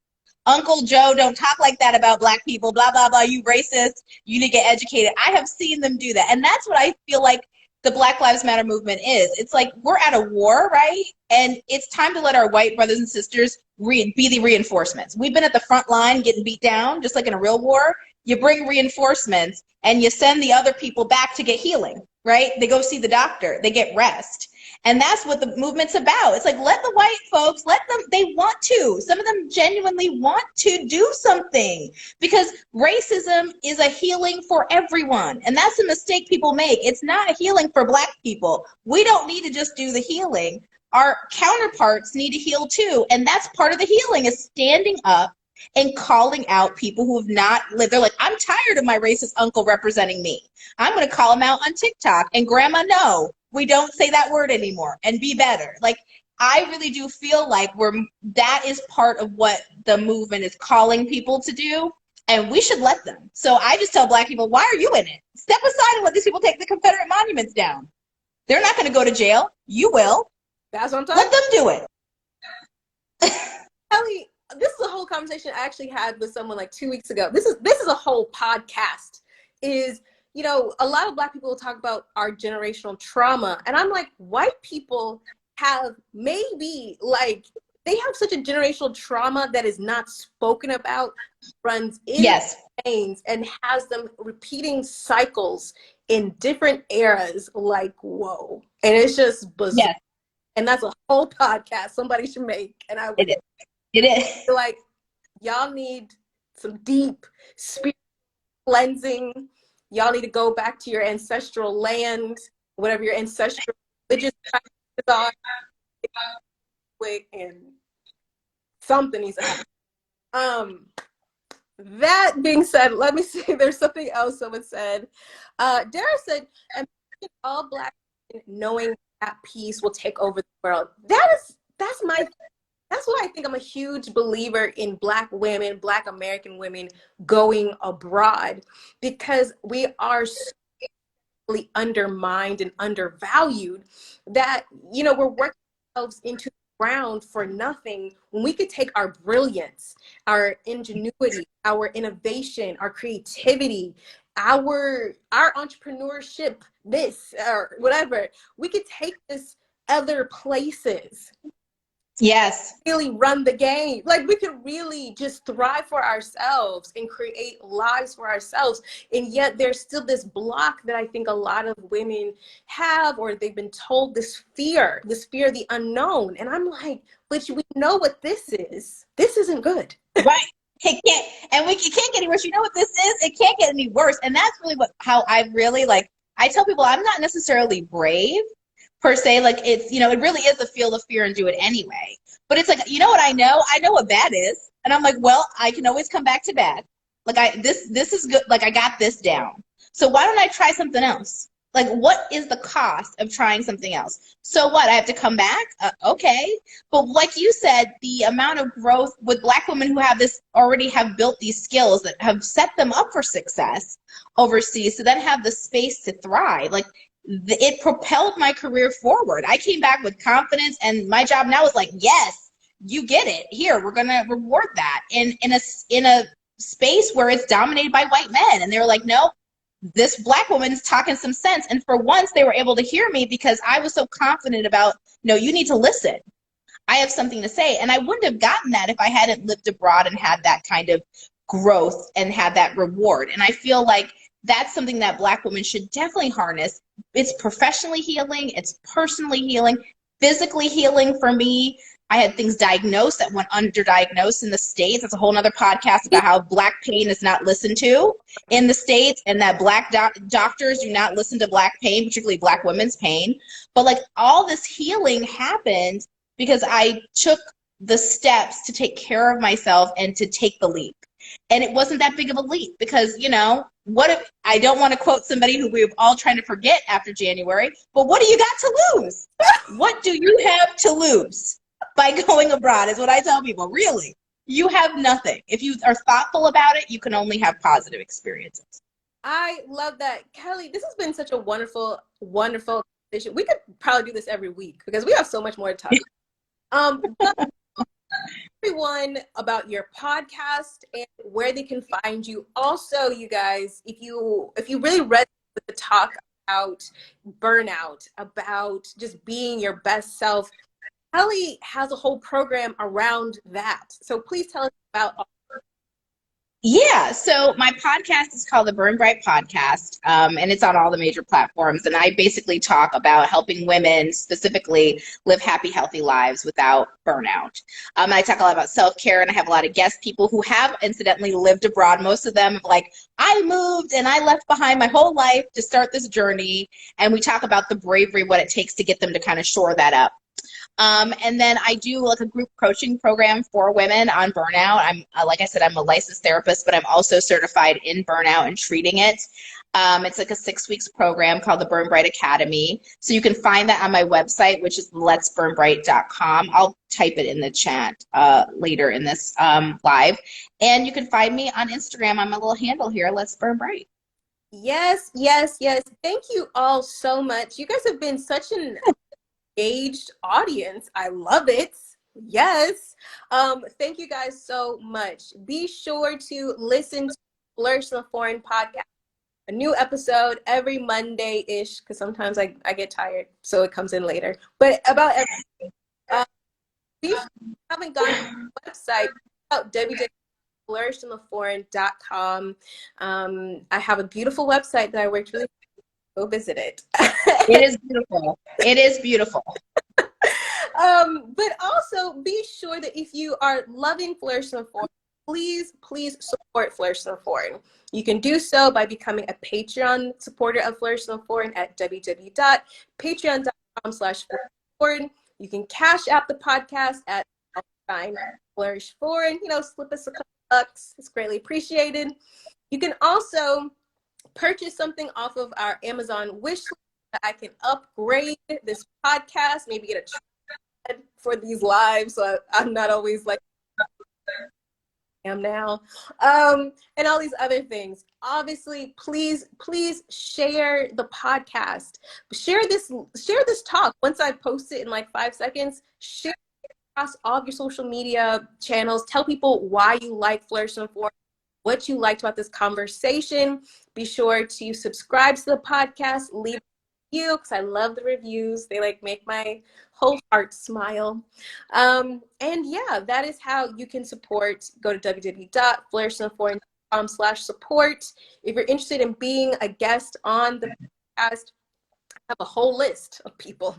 Uncle Joe, don't talk like that about Black people, blah, blah, blah, you racist, you need to get educated. I have seen them do that. And that's what I feel like the Black Lives Matter movement is. It's like, we're at a war, right? And it's time to let our white brothers and sisters be the reinforcements. We've been at the front line getting beat down, just like in a real war. You bring reinforcements and you send the other people back to get healing, right? They go see the doctor, they get rest. And that's what the movement's about. It's like, let the white folks, let them, they want to. Some of them genuinely want to do something, because racism is a healing for everyone. And that's a mistake people make. It's not a healing for Black people. We don't need to just do the healing. Our counterparts need to heal too. And that's part of the healing, is standing up and calling out people who have not lived. They're like, I'm tired of my racist uncle representing me. I'm going to call him out on TikTok. And grandma, no, we don't say that word anymore, and be better. Like, I really do feel like that is part of what the movement is calling people to do, and we should let them. So I just tell Black people, why are you in it? Step aside and let these people take the Confederate monuments down. They're not going to go to jail. You will. That's what I'm talking about. Let them do it. Kelley, this is a whole conversation I actually had with someone like 2 weeks ago. This is a whole podcast. A lot of Black people will talk about our generational trauma, and I'm like, white people have maybe like they have such a generational trauma that is not spoken about, runs in Yes. veins, and has them repeating cycles in different eras. Like, whoa. And it's just bizarre. Yes. And that's a whole podcast somebody should make. And I would It is. It is. feel like y'all need some deep spirit cleansing. Y'all need to go back to your ancestral land, whatever your ancestral religious practices are, and something needs to happen. That being said, let me see. There's something else someone said. Dara said, "Imagine all Black women knowing that peace will take over the world." That's why I think I'm a huge believer in Black women, Black American women going abroad, because we are so undermined and undervalued that, we're working ourselves into the ground for nothing when we could take our brilliance, our ingenuity, our innovation, our creativity, our entrepreneurship, this or whatever, we could take this other places. Yes. Really run the game. Like, we could really just thrive for ourselves and create lives for ourselves. And yet there's still this block that I think a lot of women have, or they've been told, this fear of the unknown. And I'm like, but we know what this is. This isn't good. Right. It can't get any worse. You know what this is? It can't get any worse. And that's really how I really I tell people I'm not necessarily brave per se. Like, it's, it really is a feel the fear and do it anyway. But it's like, you know what I know? I know what bad is. And I'm like, well, I can always come back to bad. Like, this is good. Like, I got this down. So why don't I try something else? Like, what is the cost of trying something else? So what? I have to come back? Okay. But like you said, the amount of growth with Black women who already have built these skills that have set them up for success overseas, to then have the space to thrive. Like, it propelled my career forward. I came back with confidence, and my job now is like, yes, you get it. Here, we're gonna reward that in a space where it's dominated by white men. And they were like, no, this Black woman is talking some sense. And for once, they were able to hear me because I was so confident about, no, you need to listen. I have something to say. And I wouldn't have gotten that if I hadn't lived abroad and had that kind of growth and had that reward. And I feel like that's something that Black women should definitely harness. It's professionally healing. It's personally healing, physically healing for me. I had things diagnosed that went underdiagnosed in the States. That's a whole other podcast about how Black pain is not listened to in the States, and that Black doctors do not listen to Black pain, particularly Black women's pain. But like, all this healing happened because I took the steps to take care of myself and to take the leap. And it wasn't that big of a leap because, what if, I don't want to quote somebody who we're all trying to forget after January, but what do you got to lose? What do you have to lose by going abroad is what I tell people. Really, you have nothing. If you are thoughtful about it, you can only have positive experiences. I love that. Kelley, this has been such a wonderful, wonderful conversation. We could probably do this every week because we have so much more to talk about. Everyone about your podcast and where they can find you. Also, you guys, if you really resonate with the talk about burnout, about just being your best self, Kelley has a whole program around that. So please tell us about. Yeah, so my podcast is called the Burn Bright Podcast, and it's on all the major platforms. And I basically talk about helping women specifically live happy, healthy lives without burnout. And I talk a lot about self-care, and I have a lot of guest people who have incidentally lived abroad. Most of them, like, I moved and I left behind my whole life to start this journey. And we talk about the bravery, what it takes to get them to kind of shore that up. And then I do like a group coaching program for women on burnout. I'm, like I said, I'm a licensed therapist, but I'm also certified in burnout and treating it. It's like a 6 weeks program called the Burn Bright Academy. So you can find that on my website, which is letsburnbright.com. I'll type it in the chat later in this live. And you can find me on Instagram on my little handle here, Let's Burn Bright. Yes, yes, yes. Thank you all so much. You guys have been such an engaged audience. I love it. Yes. Thank you guys so much. Be sure to listen to Flourish the Foreign podcast. A new episode every Monday-ish, because sometimes I get tired, so it comes in later. But about every If you haven't gone to the website, out www.flourishintheforeign.com. I have a beautiful website that I worked really hard. Go visit it. It is beautiful. It is beautiful. But also be sure that if you are loving Flourish in the Foreign, please support Flourish in the Foreign. You can do so by becoming a Patreon supporter of Flourish in the Foreign at www.patreon.com/foreign. You can cash app the podcast at Flourish Foreign. Slip us a couple bucks. It's greatly appreciated. You can also purchase something off of our Amazon wish list that I can upgrade this podcast, maybe get a for these lives, so I'm not always like I am now, and all these other things. Obviously, please share the podcast. Share this talk. Once I post it in like 5 seconds, share it across all of your social media channels. Tell people why you like Flourish and Foreign, what you liked about this conversation. Be sure to subscribe to the podcast, leave you, because I love the reviews. They like make my whole heart smile. And yeah, that is how you can support. Go to www.flourishintheforeign.com/support. If you're interested in being a guest on the podcast, I have a whole list of people.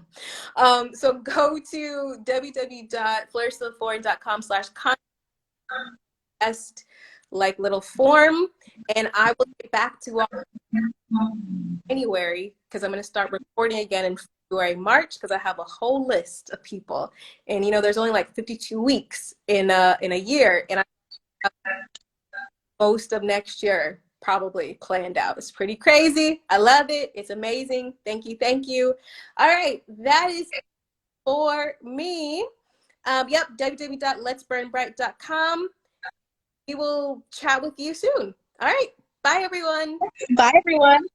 So go to www.flourishintheforeign.com/contest, like little form, and I will get back to all January, because I'm going to start recording again in February, March, because I have a whole list of people. And there's only like 52 weeks in a year, and I have most of next year probably planned out. It's pretty crazy. I love it. It's amazing. Thank you. All right, that is for me. Yep, www.letsburnbright.com. We will chat with you soon. All right, bye everyone. Bye everyone.